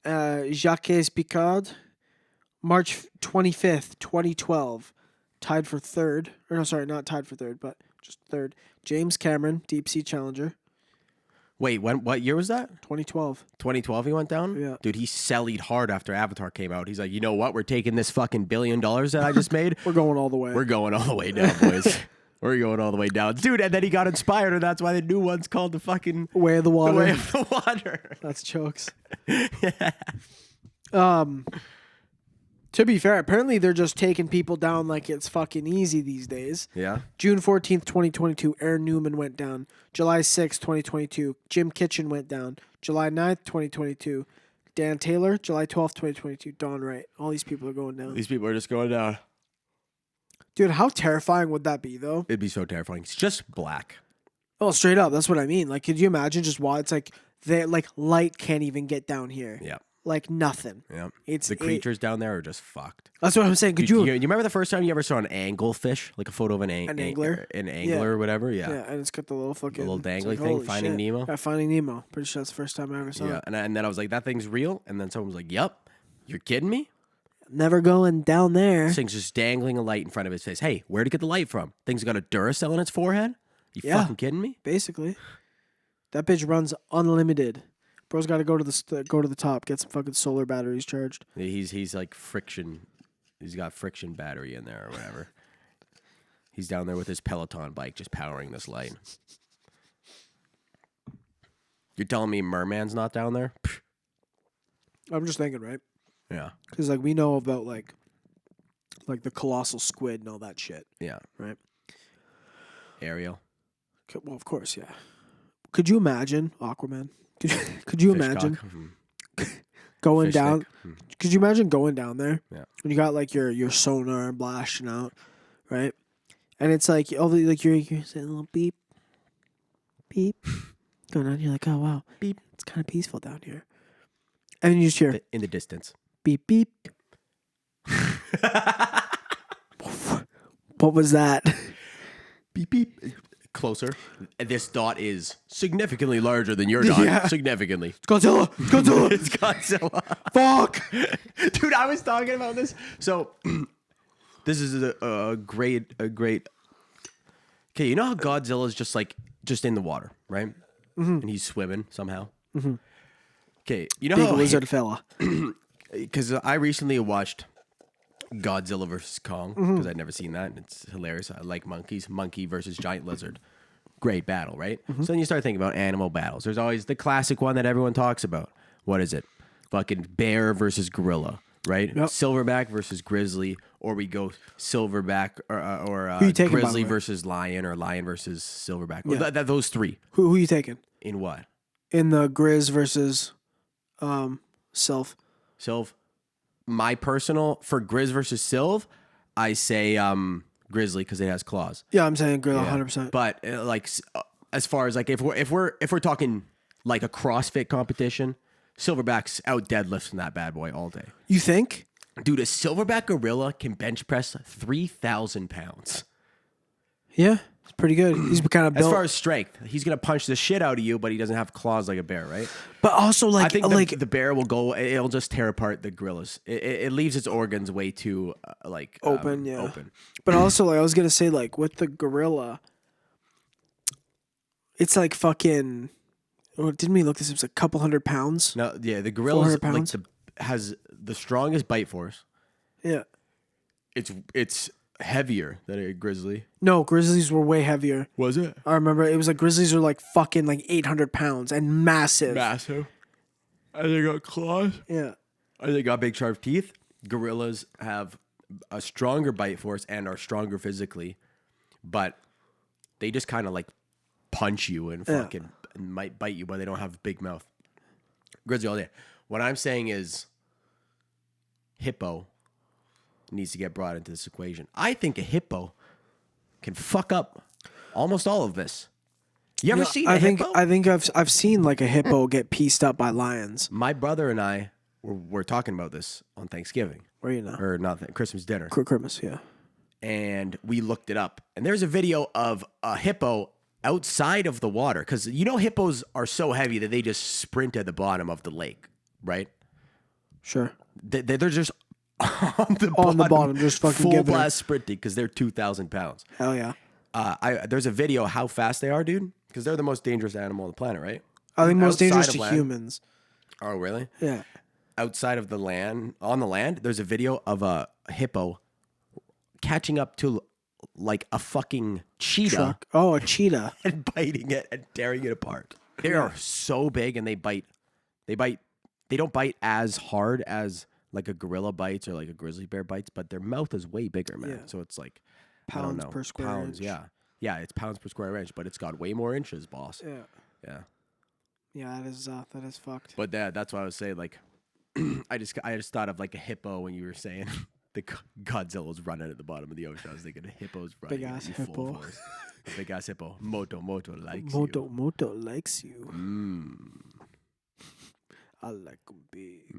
[SPEAKER 1] Jacques Picard, March 25th, 2012, tied for third. Or no, sorry, not tied for third, but just third. James Cameron, Deep Sea Challenger.
[SPEAKER 2] Wait, what year was that?
[SPEAKER 1] 2012.
[SPEAKER 2] 2012 he went down?
[SPEAKER 1] Yeah.
[SPEAKER 2] Dude, he sellied hard after Avatar came out. He's like, you know what? We're taking this fucking $1 billion that I just made.
[SPEAKER 1] We're going all the way.
[SPEAKER 2] We're going all the way down, boys. We're going all the way down. Dude, and then he got inspired, and that's why the new one's called the fucking...
[SPEAKER 1] Way of the Water.
[SPEAKER 2] The Way of the Water.
[SPEAKER 1] That's jokes. Yeah. To be fair, apparently they're just taking people down like it's fucking easy these days.
[SPEAKER 2] Yeah.
[SPEAKER 1] June 14th, 2022, Aaron Newman went down. July 6th, 2022, Jim Kitchen went down. July 9th, 2022, Dan Taylor. July 12th, 2022, Don Wright. All these people are going down.
[SPEAKER 2] These people are just going down.
[SPEAKER 1] Dude, how terrifying would that be, though?
[SPEAKER 2] It'd be so terrifying. It's just black.
[SPEAKER 1] Oh, straight up. That's what I mean. Like, could you imagine just why it's like, light can't even get down here.
[SPEAKER 2] Yeah.
[SPEAKER 1] Like nothing.
[SPEAKER 2] Yeah.
[SPEAKER 1] It's
[SPEAKER 2] the creatures down there are just fucked.
[SPEAKER 1] That's what I'm saying. Could you
[SPEAKER 2] remember the first time you ever saw an anglefish? Like a photo of an
[SPEAKER 1] angler?
[SPEAKER 2] An angler or whatever? Yeah.
[SPEAKER 1] Yeah, and it's got the little fucking...
[SPEAKER 2] The little dangly
[SPEAKER 1] like,
[SPEAKER 2] thing, Finding
[SPEAKER 1] shit.
[SPEAKER 2] Nemo?
[SPEAKER 1] Yeah, Finding Nemo. Pretty sure that's the first time I ever saw it.
[SPEAKER 2] And then I was like, that thing's real? And then someone was like, yep. You're kidding me?
[SPEAKER 1] Never going down there.
[SPEAKER 2] This thing's just dangling a light in front of his face. Hey, where'd it get the light from? Thing's got a Duracell in its forehead? You fucking kidding me?
[SPEAKER 1] Basically. That bitch runs unlimited. Bro's got to go to the top, get some fucking solar batteries charged.
[SPEAKER 2] He's like friction. He's got friction battery in there or whatever. He's down there with his Peloton bike just powering this light. You're telling me Merman's not down there?
[SPEAKER 1] I'm just thinking, right?
[SPEAKER 2] Yeah.
[SPEAKER 1] Because like we know about like the colossal squid and all that shit.
[SPEAKER 2] Yeah.
[SPEAKER 1] Right?
[SPEAKER 2] Ariel.
[SPEAKER 1] Well, of course, yeah. Could you imagine Aquaman? Could you imagine going down? Could you imagine going down there?
[SPEAKER 2] Yeah.
[SPEAKER 1] When you got like your sonar blasting out, right? And it's like all the like you're saying a little beep, beep going on. You're like, oh wow, beep. It's kind of peaceful down here. And then you just hear
[SPEAKER 2] in the distance,
[SPEAKER 1] beep beep. What was that?
[SPEAKER 2] Beep beep. Closer. This dot is significantly larger than your dot.
[SPEAKER 1] Yeah.
[SPEAKER 2] Significantly.
[SPEAKER 1] It's Godzilla. It's Godzilla.
[SPEAKER 2] It's Godzilla.
[SPEAKER 1] Fuck.
[SPEAKER 2] Dude, I was talking about this. So, this is a great... Okay, you know how Godzilla is just like just in the water, right? And he's swimming somehow. Okay, you know
[SPEAKER 1] Big
[SPEAKER 2] how
[SPEAKER 1] lizard fella.
[SPEAKER 2] because I recently watched Godzilla versus Kong because I'd never seen that. And it's hilarious. I like monkeys. Monkey versus giant lizard. Great battle, right? So then you start thinking about animal battles. There's always the classic one that everyone talks about. What is it? Fucking bear versus gorilla, right?
[SPEAKER 1] Yep.
[SPEAKER 2] Silverback versus grizzly, or we go silverback or
[SPEAKER 1] Who you taking, by the
[SPEAKER 2] grizzly
[SPEAKER 1] way?
[SPEAKER 2] versus lion, or lion versus silverback.
[SPEAKER 1] Yeah.
[SPEAKER 2] Those three.
[SPEAKER 1] Who you taking?
[SPEAKER 2] In what?
[SPEAKER 1] In the Grizz versus Sylph.
[SPEAKER 2] Sylv. My personal, for Grizz versus Sylv, I say grizzly because it has claws.
[SPEAKER 1] Yeah, I'm saying Grill
[SPEAKER 2] Yeah.
[SPEAKER 1] 100%.
[SPEAKER 2] But as far as like if we're talking like a CrossFit competition, silverback's out deadlifting that bad boy all day.
[SPEAKER 1] You think?
[SPEAKER 2] Dude, a silverback gorilla can bench press 3,000 pounds.
[SPEAKER 1] Yeah, it's pretty good. He's kind of built.
[SPEAKER 2] As far as strength, he's gonna punch the shit out of you, but he doesn't have claws like a bear, right?
[SPEAKER 1] But also,
[SPEAKER 2] I think the bear will go. It'll just tear apart the gorillas. It leaves its organs way too
[SPEAKER 1] open.
[SPEAKER 2] Open.
[SPEAKER 1] But also, I was gonna say, with the gorilla, it's like fucking. Oh, didn't we look this? It was a couple 100 pounds.
[SPEAKER 2] No, yeah, the gorilla's
[SPEAKER 1] 400 pounds?
[SPEAKER 2] has the strongest bite force.
[SPEAKER 1] Yeah.
[SPEAKER 2] It's heavier than a grizzly.
[SPEAKER 1] No, grizzlies were way heavier.
[SPEAKER 2] Was it?
[SPEAKER 1] I remember it was grizzlies were fucking 800 pounds and massive.
[SPEAKER 2] Massive. And they got claws.
[SPEAKER 1] Yeah.
[SPEAKER 2] And they got big sharp teeth. Gorillas have a stronger bite force and are stronger physically, but they just kind of punch you and fucking and might bite you, but they don't have a big mouth. Grizzly all day. What I'm saying is hippo needs to get brought into this equation. I think a hippo can fuck up almost all of this. You ever seen a hippo?
[SPEAKER 1] I think I've seen a hippo get pieced up by lions.
[SPEAKER 2] My brother and I were talking about this on Thanksgiving.
[SPEAKER 1] Where you know?
[SPEAKER 2] Or not Christmas dinner.
[SPEAKER 1] Christmas, yeah.
[SPEAKER 2] And we looked it up. And there's a video of a hippo outside of the water. Because hippos are so heavy that they just sprint at the bottom of the lake, right?
[SPEAKER 1] Sure.
[SPEAKER 2] They're just on the
[SPEAKER 1] bottom, just fucking
[SPEAKER 2] full
[SPEAKER 1] get there.
[SPEAKER 2] blast sprinting because they're 2,000 pounds.
[SPEAKER 1] Hell yeah.
[SPEAKER 2] There's a video how fast they are, dude. Because they're the most dangerous animal on the planet, right?
[SPEAKER 1] I think most
[SPEAKER 2] Outside
[SPEAKER 1] dangerous
[SPEAKER 2] of
[SPEAKER 1] to
[SPEAKER 2] land.
[SPEAKER 1] humans.
[SPEAKER 2] Oh, really?
[SPEAKER 1] Yeah.
[SPEAKER 2] Outside of the land, on the land, there's a video of a hippo catching up to a fucking cheetah.
[SPEAKER 1] Truck. Oh, a cheetah.
[SPEAKER 2] And biting it and tearing it apart. They are so big and they bite. They don't bite as hard as a gorilla bites or a grizzly bear bites, but their mouth is way bigger, man.
[SPEAKER 1] Yeah.
[SPEAKER 2] So it's
[SPEAKER 1] Pounds per square inch.
[SPEAKER 2] Yeah. Yeah, it's pounds per square inch, but it's got way more inches, boss.
[SPEAKER 1] Yeah.
[SPEAKER 2] Yeah.
[SPEAKER 1] Yeah, that is fucked.
[SPEAKER 2] But that's why I was saying I just thought of a hippo when you were saying the Godzilla's running at the bottom of the ocean. I was thinking a hippo's running.
[SPEAKER 1] Big ass
[SPEAKER 2] in full
[SPEAKER 1] hippo.
[SPEAKER 2] force. Big ass hippo. Moto likes
[SPEAKER 1] Moto likes you. I like 'em big.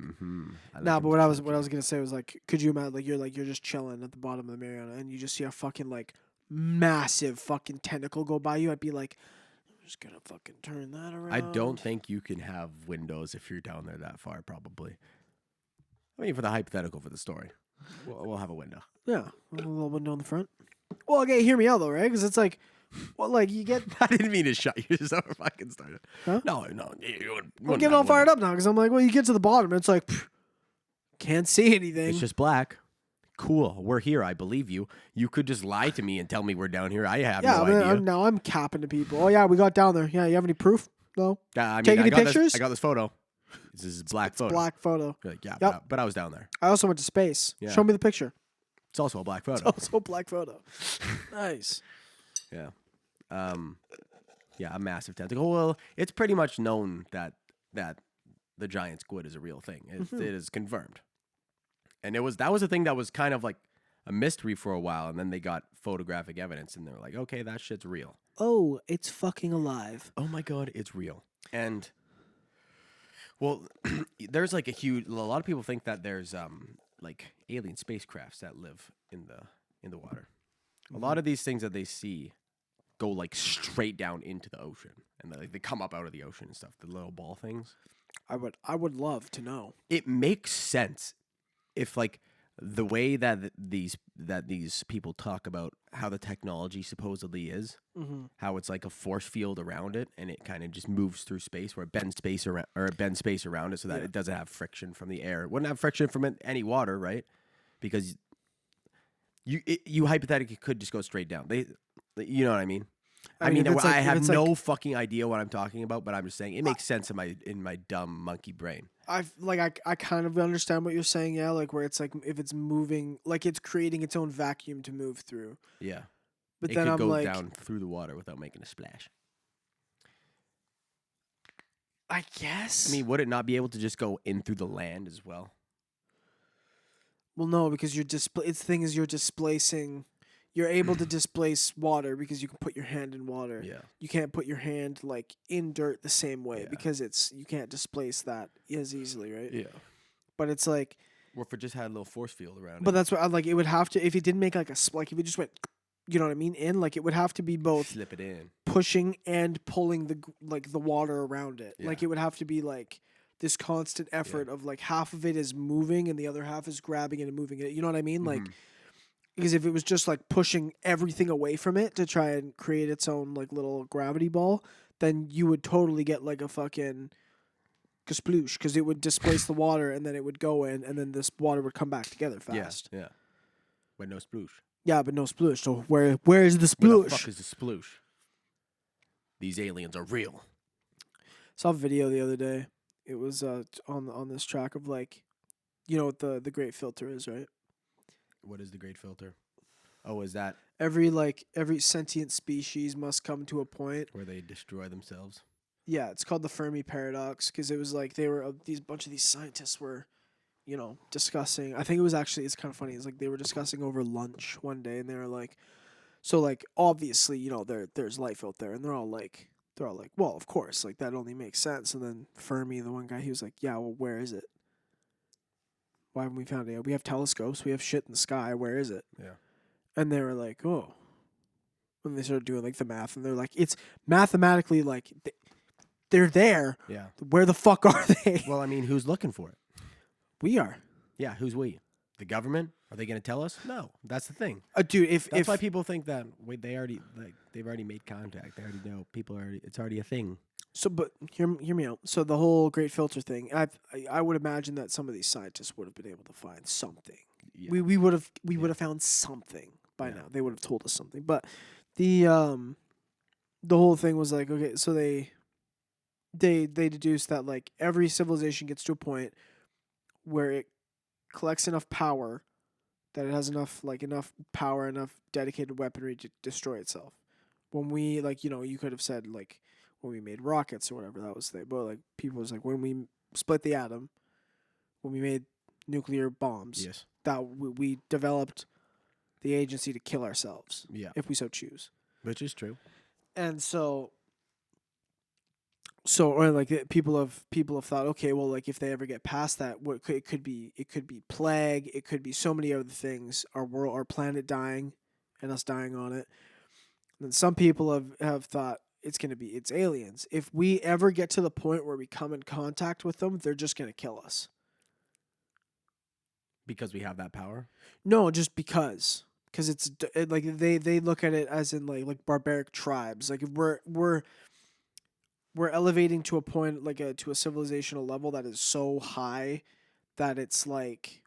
[SPEAKER 1] But what I was gonna say was could you imagine you're just chilling at the bottom of the Mariana and you just see a fucking massive fucking tentacle go by you? I'd be I'm just gonna fucking turn that around.
[SPEAKER 2] I don't think you can have windows if you're down there that far, probably. I mean, for the hypothetical for the story, we'll have a window.
[SPEAKER 1] Yeah, a little window in the front. Well, okay, hear me out though, right? Because it's you get.
[SPEAKER 2] I didn't mean to shut you so fucking started.
[SPEAKER 1] Huh?
[SPEAKER 2] No.
[SPEAKER 1] I'm getting all fired up now because I'm you get to the bottom, and it's can't see anything.
[SPEAKER 2] It's just black. Cool, we're here. I believe you. You could just lie to me and tell me we're down here. I have no idea.
[SPEAKER 1] Now I'm capping to people. Oh yeah, we got down there. Yeah, you have any proof? No. Take any pictures?
[SPEAKER 2] I got this photo. This is a black photo.
[SPEAKER 1] Black photo.
[SPEAKER 2] You're yeah,
[SPEAKER 1] Yep.
[SPEAKER 2] but I was down there.
[SPEAKER 1] I also went to space.
[SPEAKER 2] Yeah.
[SPEAKER 1] Show me the picture.
[SPEAKER 2] It's also a black photo.
[SPEAKER 1] It's also a black photo. Nice.
[SPEAKER 2] Yeah. Yeah, a massive tentacle. Well, it's pretty much known that the giant squid is a real thing. It is confirmed. And that was a thing that was kind of a mystery for a while, and then they got photographic evidence, and they were like, okay, that shit's real.
[SPEAKER 1] Oh, it's fucking alive.
[SPEAKER 2] Oh my god, it's real. And well, there's a lot of people think that there's alien spacecrafts that live in the water. A lot of these things that they see go straight down into the ocean, and they come up out of the ocean and stuff. The little ball things.
[SPEAKER 1] I would love to know.
[SPEAKER 2] It makes sense if the way that these people talk about how the technology supposedly is, how it's like a force field around it, and it kind of just moves through space, where it bends space around it, so that it doesn't have friction from the air. It wouldn't have friction from any water, right? Because you hypothetically could just go straight down. You know what I mean? I have no fucking idea what I'm talking about, but I'm just saying it makes sense in my dumb monkey brain.
[SPEAKER 1] I kind of understand what you're saying, yeah, like where it's like if it's moving, like it's creating its own vacuum to move through.
[SPEAKER 2] Yeah.
[SPEAKER 1] But
[SPEAKER 2] it
[SPEAKER 1] then
[SPEAKER 2] could
[SPEAKER 1] I'm
[SPEAKER 2] go
[SPEAKER 1] like,
[SPEAKER 2] down through the water without making a splash.
[SPEAKER 1] I guess.
[SPEAKER 2] I mean, would it not be able to just go in through the land as well?
[SPEAKER 1] Well, no, because you're displacing. You're able to displace water because you can put your hand in water.
[SPEAKER 2] Yeah.
[SPEAKER 1] You can't put your hand like in dirt the same way because you can't displace that as easily, right?
[SPEAKER 2] Yeah.
[SPEAKER 1] But it's like,
[SPEAKER 2] or if it just had a little force field around it.
[SPEAKER 1] But that's what I like. It would have to, if it didn't make like if it just went, you know what I mean, in, like it would have to be both
[SPEAKER 2] slip it in,
[SPEAKER 1] pushing and pulling the water around it.
[SPEAKER 2] Yeah.
[SPEAKER 1] Like it would have to be like this constant effort of like half of it is moving and the other half is grabbing it and moving it. You know what I mean? Like. Because if it was just like pushing everything away from it to try and create its own like little gravity ball, then you would totally get like a fucking kasploosh, because it would displace the water and then it would go in and then this water would come back together fast.
[SPEAKER 2] Yeah. But no sploosh.
[SPEAKER 1] Yeah, but no sploosh. So where is the sploosh?
[SPEAKER 2] Where the fuck is the sploosh? These aliens are real.
[SPEAKER 1] Saw a video the other day. It was on this track of like, you know what the Great Filter is, right?
[SPEAKER 2] What is the Great Filter? Oh, is that
[SPEAKER 1] every sentient species must come to a point
[SPEAKER 2] where they destroy themselves?
[SPEAKER 1] Yeah, it's called the Fermi paradox, because it was like they were bunch of these scientists were, you know, discussing. I think it was actually, it's kind of funny. It's like they were discussing over lunch one day, and they were like, so like obviously, you know, there's life out there, and they're all like, well, of course, like that only makes sense. And then Fermi, the one guy, he was like, yeah, well, where is it? Why haven't we found it? We have telescopes. We have shit in the sky. Where is it?
[SPEAKER 2] Yeah.
[SPEAKER 1] And they were like, oh. And they started doing like the math, and they're like, it's mathematically like they're there.
[SPEAKER 2] Yeah.
[SPEAKER 1] Where the fuck are they?
[SPEAKER 2] Well, I mean, who's looking for it?
[SPEAKER 1] We are.
[SPEAKER 2] Yeah, who's we? The government? Are they going to tell us? No, that's the thing.
[SPEAKER 1] Dude,
[SPEAKER 2] that's why people think that they've already made contact. They already know. It's already a thing.
[SPEAKER 1] So, but hear me out. So the whole Great Filter thing, I would imagine that some of these scientists would have been able to find something. Yeah. We would have found something by now. They would have told us something. But the whole thing was like, okay, so they deduced that like every civilization gets to a point where it collects enough power that it has enough power, enough dedicated weaponry to destroy itself. When we, like, you know, you could have said like when we made rockets or whatever, that was the, but like people was like when we split the atom, when we made nuclear bombs,
[SPEAKER 2] yes, that
[SPEAKER 1] we developed the agency to kill ourselves, if we so choose,
[SPEAKER 2] which is true.
[SPEAKER 1] And so or like people have thought, okay, well, like if they ever get past that, it could be plague, it could be so many other things, our planet dying and us dying on it. And then some people have thought it's aliens. If we ever get to the point where we come in contact with them, they're just going to kill us.
[SPEAKER 2] Because we have that power?
[SPEAKER 1] No, just because it's like they look at it as in like barbaric tribes. Like if we're elevating to a point, like to a civilizational level that is so high that it's like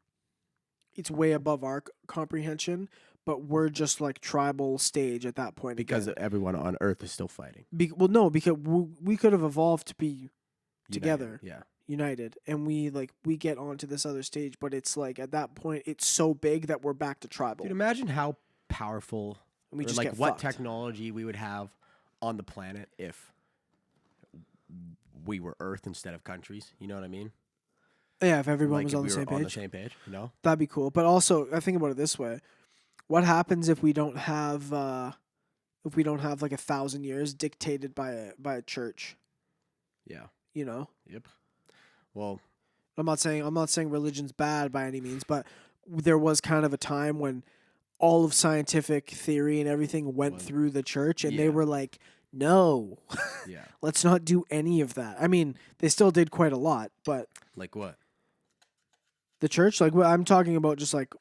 [SPEAKER 1] it's way above our comprehension. But we're just like tribal stage at that point.
[SPEAKER 2] Because everyone on Earth is still fighting.
[SPEAKER 1] No, because we could have evolved to be together, united, and we get onto this other stage. But it's like at that point, it's so big that we're back to tribal.
[SPEAKER 2] Dude, imagine how powerful,
[SPEAKER 1] we just
[SPEAKER 2] like what
[SPEAKER 1] fucked.
[SPEAKER 2] Technology we would have on the planet if we were Earth instead of countries. You know what I mean?
[SPEAKER 1] Yeah, if everyone was
[SPEAKER 2] if
[SPEAKER 1] on
[SPEAKER 2] we
[SPEAKER 1] the
[SPEAKER 2] were
[SPEAKER 1] same page.
[SPEAKER 2] On the same page, you know?
[SPEAKER 1] That'd be cool. But also, I think about it this way. What happens if we don't have like 1,000 years dictated by a church?
[SPEAKER 2] Yeah.
[SPEAKER 1] You know?
[SPEAKER 2] Yep. Well,
[SPEAKER 1] I'm not saying religion's bad by any means, but there was kind of a time when all of scientific theory and everything went through the church, and they were like, no.
[SPEAKER 2] Yeah.
[SPEAKER 1] Let's not do any of that. I mean, they still did quite a lot, but
[SPEAKER 2] like what?
[SPEAKER 1] The church, like I'm talking about, just like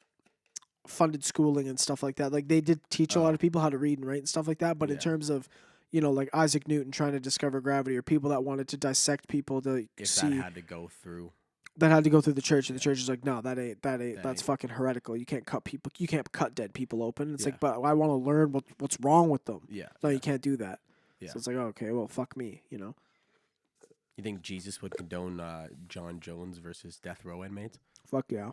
[SPEAKER 1] funded schooling and stuff like that. Like they did teach a lot of people how to read and write and stuff like that. But in terms of, like Isaac Newton trying to discover gravity, or people that wanted to dissect people to see,
[SPEAKER 2] that had to go through
[SPEAKER 1] the church, and the church is like, no, that's fucking heretical. You can't cut people. You can't cut dead people open. It's like, but I want to learn what's wrong with them.
[SPEAKER 2] Yeah.
[SPEAKER 1] No, you can't do that.
[SPEAKER 2] Yeah.
[SPEAKER 1] So it's like, okay, well, fuck me.
[SPEAKER 2] You think Jesus would condone John Jones versus death row inmates?
[SPEAKER 1] Fuck yeah.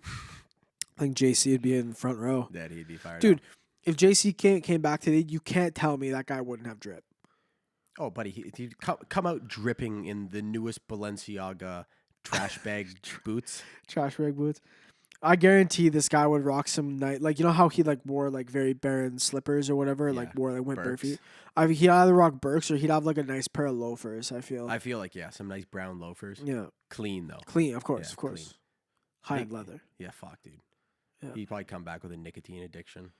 [SPEAKER 1] I think JC would be in the front row.
[SPEAKER 2] That he'd be fired.
[SPEAKER 1] Dude, if JC came back today, you can't tell me that guy wouldn't have drip.
[SPEAKER 2] Oh, buddy, he'd come out dripping in the newest Balenciaga trash bag boots.
[SPEAKER 1] Trash bag boots. I guarantee this guy would rock some night. Like, you know how he like wore like very barren slippers or whatever, like went barefoot. He'd either rock Birks or he'd have like a nice pair of loafers. I feel like some nice brown loafers. Yeah,
[SPEAKER 2] clean though.
[SPEAKER 1] Clean, of course. Clean. High-end leather.
[SPEAKER 2] Yeah, fuck, dude. Yeah. He'd probably come back with a nicotine addiction.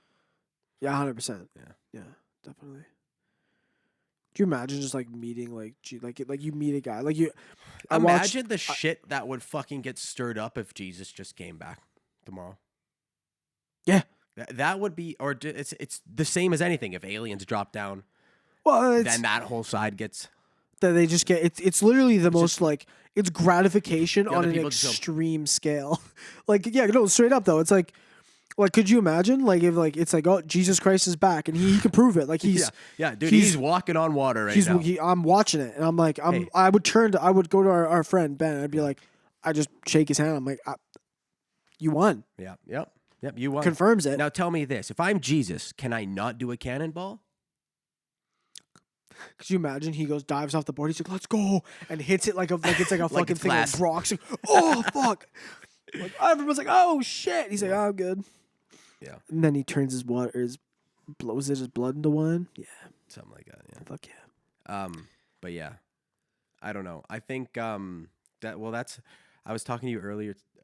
[SPEAKER 1] Yeah, 100%. Yeah, definitely. Do you imagine just like meeting like you meet a guy like you?
[SPEAKER 2] Imagine the shit that would fucking get stirred up if Jesus just came back tomorrow.
[SPEAKER 1] Yeah,
[SPEAKER 2] that would be, or it's the same as anything. If aliens drop down,
[SPEAKER 1] well,
[SPEAKER 2] then that whole side gets.
[SPEAKER 1] That they just get it's literally the most like it's gratification on an extreme scale. Like straight up though, it's like could you imagine like if like it's like, oh, Jesus Christ is back and he can prove it, like he's
[SPEAKER 2] dude, he's walking on water right now.
[SPEAKER 1] I'm watching it and I'm like I would go to our friend Ben and I'd be like, I just shake his hand, I'm like, you won.
[SPEAKER 2] Yep, you won.
[SPEAKER 1] Confirms it.
[SPEAKER 2] Now tell me this: if I'm Jesus, can I not do a cannonball?
[SPEAKER 1] Could you imagine he dives off the board? He's like, "Let's go!" and hits it like it's like a fucking thing of rocks. Like, oh fuck! Like, everyone's like, "Oh shit!" He's like, "Oh, I'm good."
[SPEAKER 2] Yeah.
[SPEAKER 1] And then he turns his blows his blood into wine. Yeah,
[SPEAKER 2] something like that. Yeah.
[SPEAKER 1] Fuck yeah.
[SPEAKER 2] But yeah, I don't know. I think that's. I was talking to you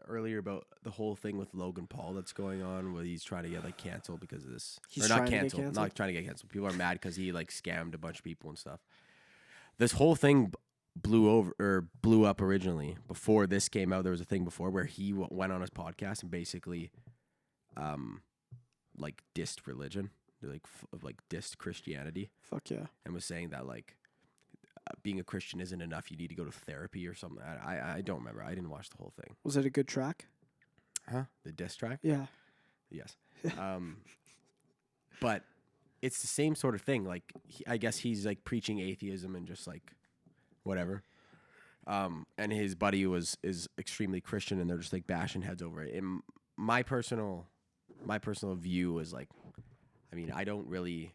[SPEAKER 2] earlier about the whole thing with Logan Paul that's going on, where he's trying to get like canceled because of this.
[SPEAKER 1] He's
[SPEAKER 2] not canceled. Not trying to get canceled. People are mad because he like scammed a bunch of people and stuff. This whole thing blew up originally. Before this came out, there was a thing before where he went on his podcast and basically, like dissed religion, like dissed Christianity.
[SPEAKER 1] Fuck yeah.
[SPEAKER 2] And was saying that like being a Christian isn't enough. You need to go to therapy or something. I don't remember. I didn't watch the whole thing.
[SPEAKER 1] Was it a good track?
[SPEAKER 2] Huh? The diss track?
[SPEAKER 1] Yeah.
[SPEAKER 2] Yes. But it's the same sort of thing. Like, I guess he's like preaching atheism and just like whatever. And his buddy is extremely Christian, and they're just like bashing heads over it. And my personal view is like, I mean, I don't really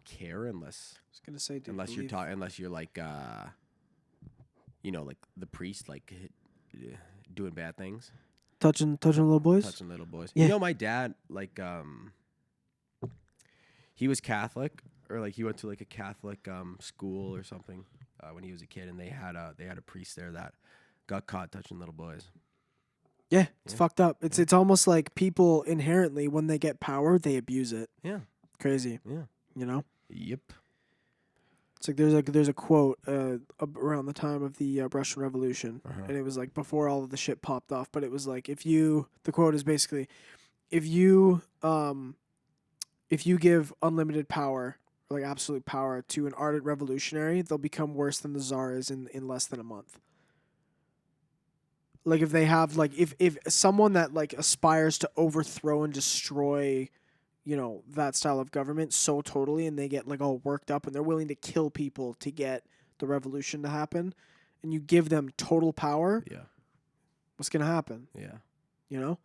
[SPEAKER 2] care unless you're like like the priest, like doing bad things,
[SPEAKER 1] touching little boys.
[SPEAKER 2] Yeah. You know, my dad, like he was Catholic, or like he went to like a Catholic school or something when he was a kid, and they had a priest there that got caught touching little boys.
[SPEAKER 1] Yeah, it's fucked up. It's almost like people inherently, when they get power, they abuse it.
[SPEAKER 2] Yeah,
[SPEAKER 1] crazy.
[SPEAKER 2] Yeah,
[SPEAKER 1] you know.
[SPEAKER 2] Yep.
[SPEAKER 1] It's like there's a quote around the time of the Russian Revolution, and it was like before all of the shit popped off. But it was like the quote is basically, if you give unlimited power, or like absolute power, to an ardent revolutionary, they'll become worse than the Tsar is in less than a month. Like if they have if someone that like aspires to overthrow and destroy, that style of government so totally, and they get like all worked up and they're willing to kill people to get the revolution to happen, and you give them total power, what's gonna happen?
[SPEAKER 2] Yeah.
[SPEAKER 1] Yeah.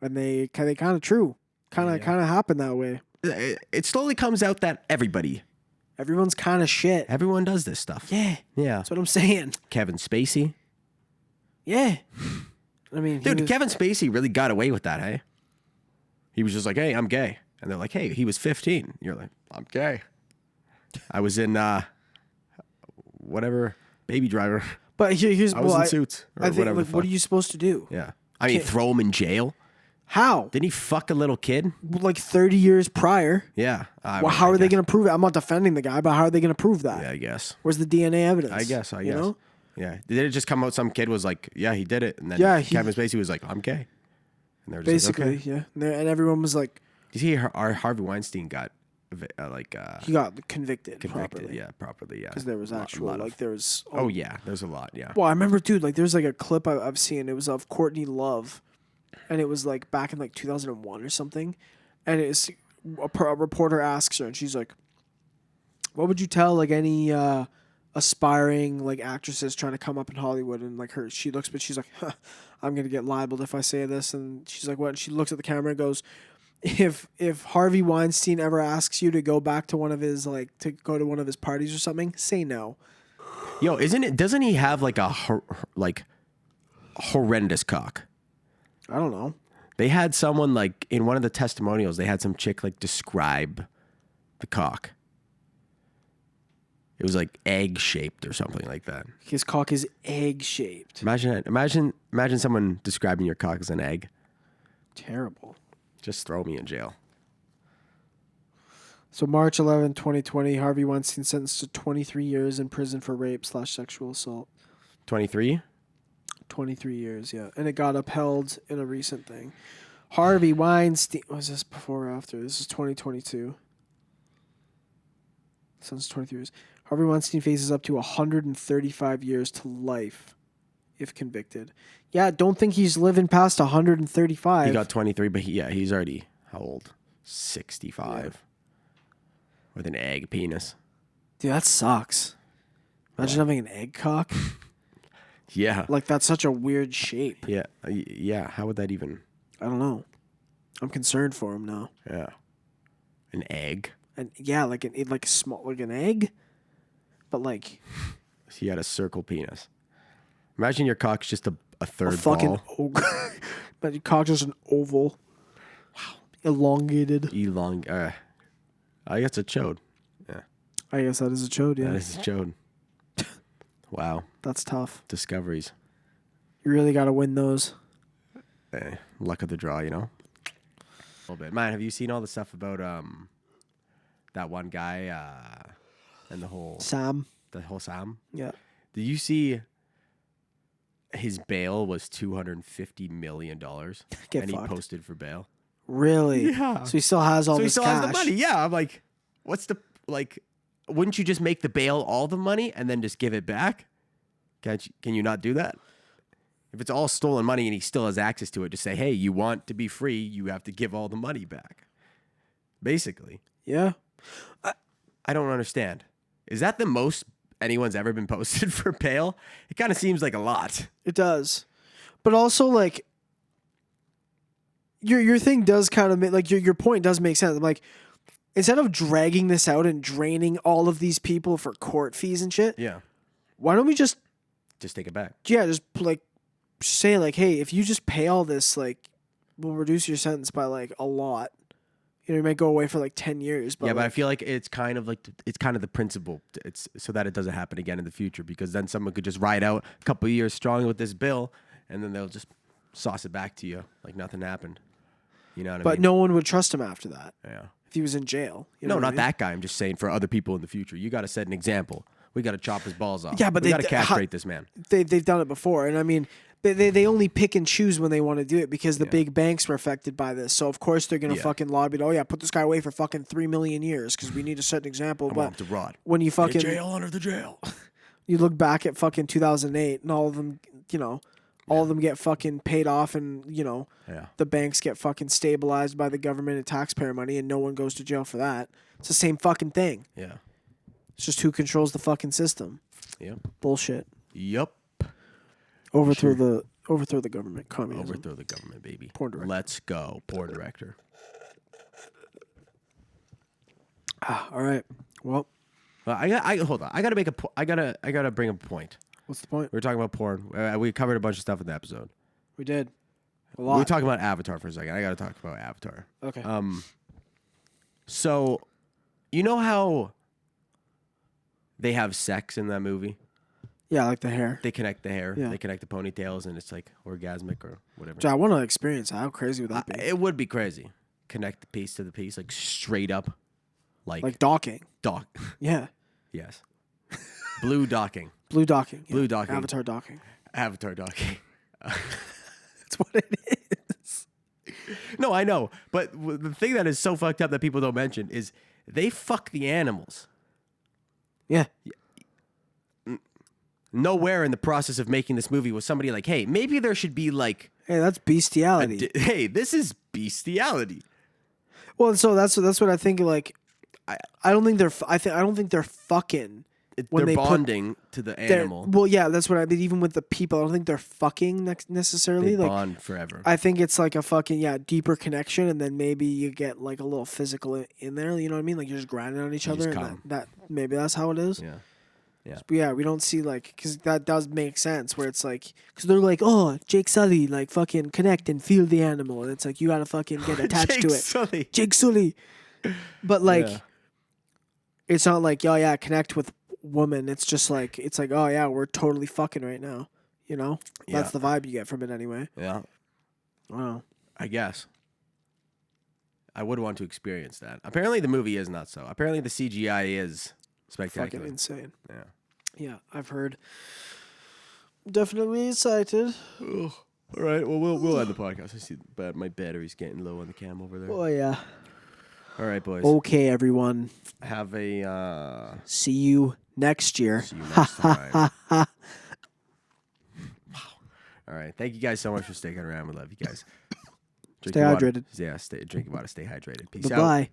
[SPEAKER 1] And they kind of happen that way.
[SPEAKER 2] It slowly comes out that everyone's
[SPEAKER 1] kind of shit.
[SPEAKER 2] Everyone does this stuff.
[SPEAKER 1] Yeah. That's what I'm saying.
[SPEAKER 2] Kevin Spacey.
[SPEAKER 1] Yeah. I mean,
[SPEAKER 2] dude, Kevin Spacey really got away with that, hey? He was just like, hey, I'm gay. And they're like, hey, he was 15. You're like, I'm gay. I was in, whatever, Baby Driver.
[SPEAKER 1] But here's...
[SPEAKER 2] I was in Suits. Or
[SPEAKER 1] I think,
[SPEAKER 2] whatever.
[SPEAKER 1] Like, what are you supposed to do?
[SPEAKER 2] Yeah. I mean, throw him in jail?
[SPEAKER 1] How?
[SPEAKER 2] Didn't he fuck a little kid?
[SPEAKER 1] Like 30 years prior.
[SPEAKER 2] Yeah.
[SPEAKER 1] Well, how are they going to prove it? I'm not defending the guy, but how are they going to prove that?
[SPEAKER 2] Yeah, I guess.
[SPEAKER 1] Where's the DNA evidence?
[SPEAKER 2] I guess. Yeah. Did it just come out? Some kid was like, yeah, he did it. And then Kevin Spacey was like, I'm gay. And they were just
[SPEAKER 1] basically,
[SPEAKER 2] like, okay.
[SPEAKER 1] yeah. And everyone was like,
[SPEAKER 2] you see, our Harvey Weinstein got
[SPEAKER 1] he got convicted properly.
[SPEAKER 2] Yeah, properly. Yeah.
[SPEAKER 1] Because there was there was.
[SPEAKER 2] Oh, yeah. There's a lot. Yeah.
[SPEAKER 1] Well, I remember, dude, like there's like a clip I've seen. It was of Courtney Love. And it was like back in like 2001 or something. And it's a reporter asks her and she's like, what would you tell like any aspiring like actresses trying to come up in Hollywood? And like she looks, but she's like, huh, I'm gonna get libeled if I say this. And she's like, what? And she looks at the camera and goes, if Harvey Weinstein ever asks you to go back to one of his to go to one of his parties or something, say no.
[SPEAKER 2] Yo, doesn't he have like a horrendous cock?
[SPEAKER 1] I don't know.
[SPEAKER 2] They had someone like in one of the testimonials, they had some chick like describe the cock. It was like egg shaped or something like that.
[SPEAKER 1] His cock is egg shaped.
[SPEAKER 2] Imagine someone describing your cock as an egg.
[SPEAKER 1] Terrible.
[SPEAKER 2] Just throw me in jail.
[SPEAKER 1] So March 11, 2020, Harvey Weinstein sentenced to 23 years in prison for rape/sexual assault.
[SPEAKER 2] 23? 23
[SPEAKER 1] years, yeah. And it got upheld in a recent thing. Harvey Weinstein, was this before or after? This is 2022. Since 23 years. Harvey Weinstein faces up to 135 years to life if convicted. Yeah, don't think he's living past 135.
[SPEAKER 2] He got 23, but he's already, how old? 65. Yeah. With an egg penis.
[SPEAKER 1] Dude, that sucks. Imagine having an egg cock.
[SPEAKER 2] Yeah.
[SPEAKER 1] Like, that's such a weird shape.
[SPEAKER 2] Yeah. Yeah. How would that even?
[SPEAKER 1] I don't know. I'm concerned for him now.
[SPEAKER 2] Yeah. An egg?
[SPEAKER 1] And yeah, like an egg, but like
[SPEAKER 2] he had a circle penis. Imagine your cock's just a third ball.
[SPEAKER 1] But your cock's just an oval. Wow, elongated.
[SPEAKER 2] I guess a chode. Yeah.
[SPEAKER 1] I guess that is a chode. Yeah.
[SPEAKER 2] That is a chode. Wow.
[SPEAKER 1] That's tough.
[SPEAKER 2] Discoveries.
[SPEAKER 1] You really got to win those.
[SPEAKER 2] Luck of the draw, you know. A little bit. Man, have you seen all the stuff about that one guy and the whole
[SPEAKER 1] Sam?
[SPEAKER 2] Yeah. Did you see his bail was $250 million and he posted for bail?
[SPEAKER 1] Really?
[SPEAKER 2] Yeah.
[SPEAKER 1] So he still has all this cash.
[SPEAKER 2] Has the money. Yeah. I'm like, wouldn't you just make the bail all the money and then just give it back? Can you not do that? If it's all stolen money and he still has access to it, just say, hey, you want to be free, you have to give all the money back. Basically.
[SPEAKER 1] Yeah.
[SPEAKER 2] I don't understand. Is that the most anyone's ever been posted for bail? It kind of seems like a lot.
[SPEAKER 1] It does. But also, like, your thing does kind of make, like, your point does make sense. Like, instead of dragging this out and draining all of these people for court fees and shit,
[SPEAKER 2] yeah,
[SPEAKER 1] why don't we just
[SPEAKER 2] take it back?
[SPEAKER 1] Yeah, just like say like, hey, if you just pay all this, like, we'll reduce your sentence by like a lot. You know, you might go away for like 10 years. But
[SPEAKER 2] yeah, but I feel like it's kind of the principle. It's so that it doesn't happen again in the future, because then someone could just ride out a couple of years strong with this bill, and then they'll just sauce it back to you like nothing happened. You know what I mean?
[SPEAKER 1] But no one would trust him after that.
[SPEAKER 2] Yeah.
[SPEAKER 1] If he was in jail. You
[SPEAKER 2] know
[SPEAKER 1] not
[SPEAKER 2] that guy. I'm just saying for other people in the future. You got to set an example. We got to chop his balls off.
[SPEAKER 1] Yeah, but
[SPEAKER 2] we got to castrate this man.
[SPEAKER 1] They've done it before, and I mean, they only pick and choose when they want to do it because the big banks were affected by this. So of course they're gonna fucking lobby. Oh yeah, put this guy away for fucking 3 million years because we need to set an example.
[SPEAKER 2] I want him to rot.
[SPEAKER 1] When you fucking
[SPEAKER 2] jail under the jail,
[SPEAKER 1] you look back at fucking 2008 and all of them, you know. All of them get fucking paid off, and you know the banks get fucking stabilized by the government and taxpayer money, and no one goes to jail for that. It's the same fucking thing.
[SPEAKER 2] Yeah,
[SPEAKER 1] it's just who controls the fucking system.
[SPEAKER 2] Yep.
[SPEAKER 1] Bullshit.
[SPEAKER 2] Yep.
[SPEAKER 1] Overthrow the government. Communism.
[SPEAKER 2] Overthrow the government, baby.
[SPEAKER 1] Porn director.
[SPEAKER 2] Let's go, porn director.
[SPEAKER 1] All right. Well,
[SPEAKER 2] hold on. I gotta bring up a point.
[SPEAKER 1] What's the point?
[SPEAKER 2] We were talking about porn. We covered a bunch of stuff in the episode.
[SPEAKER 1] We did. A lot.
[SPEAKER 2] We were talking about Avatar for a second. I got to talk about Avatar.
[SPEAKER 1] Okay.
[SPEAKER 2] So, you know how they have sex in that movie?
[SPEAKER 1] Yeah, like the hair.
[SPEAKER 2] They connect the hair.
[SPEAKER 1] Yeah.
[SPEAKER 2] They connect the ponytails, and it's like orgasmic or whatever.
[SPEAKER 1] So I want to experience how crazy would that be?
[SPEAKER 2] It would be crazy. Connect the piece to the piece, like straight up. Like
[SPEAKER 1] docking.
[SPEAKER 2] Dock.
[SPEAKER 1] Yeah.
[SPEAKER 2] Yes. Blue docking.
[SPEAKER 1] Blue docking. Yeah.
[SPEAKER 2] Blue docking.
[SPEAKER 1] Avatar docking.
[SPEAKER 2] Avatar docking.
[SPEAKER 1] That's what it is.
[SPEAKER 2] No, I know. But the thing that is so fucked up that people don't mention is they fuck the animals.
[SPEAKER 1] Yeah.
[SPEAKER 2] Nowhere in the process of making this movie was somebody like, hey, maybe there should be like...
[SPEAKER 1] Hey, that's bestiality.
[SPEAKER 2] Hey, this is bestiality.
[SPEAKER 1] Well, so that's what I think. Like, I don't think they're. I don't think they're fucking. When
[SPEAKER 2] they're
[SPEAKER 1] they
[SPEAKER 2] bonding to the animal.
[SPEAKER 1] Well, yeah, that's what I mean. Even with the people, I don't think they're fucking necessarily.
[SPEAKER 2] They
[SPEAKER 1] like,
[SPEAKER 2] bond forever.
[SPEAKER 1] I think it's like a fucking deeper connection, and then maybe you get like a little physical in there. You know what I mean? Like you're just grinding on each other, and that maybe that's how it is.
[SPEAKER 2] Yeah. Yeah.
[SPEAKER 1] But yeah, we don't see like, because that does make sense where it's like, because they're like, oh, Jake Sully, like fucking connect and feel the animal. And it's like, you got to fucking get attached to it.
[SPEAKER 2] Sully.
[SPEAKER 1] Jake Sully. But like, it's not like, oh yeah, connect with woman. It's just like, it's like, oh yeah, we're totally fucking right now. You know? That's the vibe you get from it anyway.
[SPEAKER 2] Yeah.
[SPEAKER 1] Wow.
[SPEAKER 2] I guess. I would want to experience that. Apparently the movie is not so. Apparently the CGI is spectacular.
[SPEAKER 1] Fucking insane.
[SPEAKER 2] Yeah.
[SPEAKER 1] Yeah, I've heard. Definitely excited.
[SPEAKER 2] All right, well, we'll end the podcast. I see my battery's getting low on the cam over there.
[SPEAKER 1] Oh, yeah.
[SPEAKER 2] All right, boys.
[SPEAKER 1] Okay, everyone.
[SPEAKER 2] Have a...
[SPEAKER 1] See you next year.
[SPEAKER 2] See you next time. Wow. All right. Thank you guys so much for sticking around. We love you guys.
[SPEAKER 1] Stay hydrated.
[SPEAKER 2] Yeah, drink water. Stay hydrated. Peace out.
[SPEAKER 1] Bye-bye.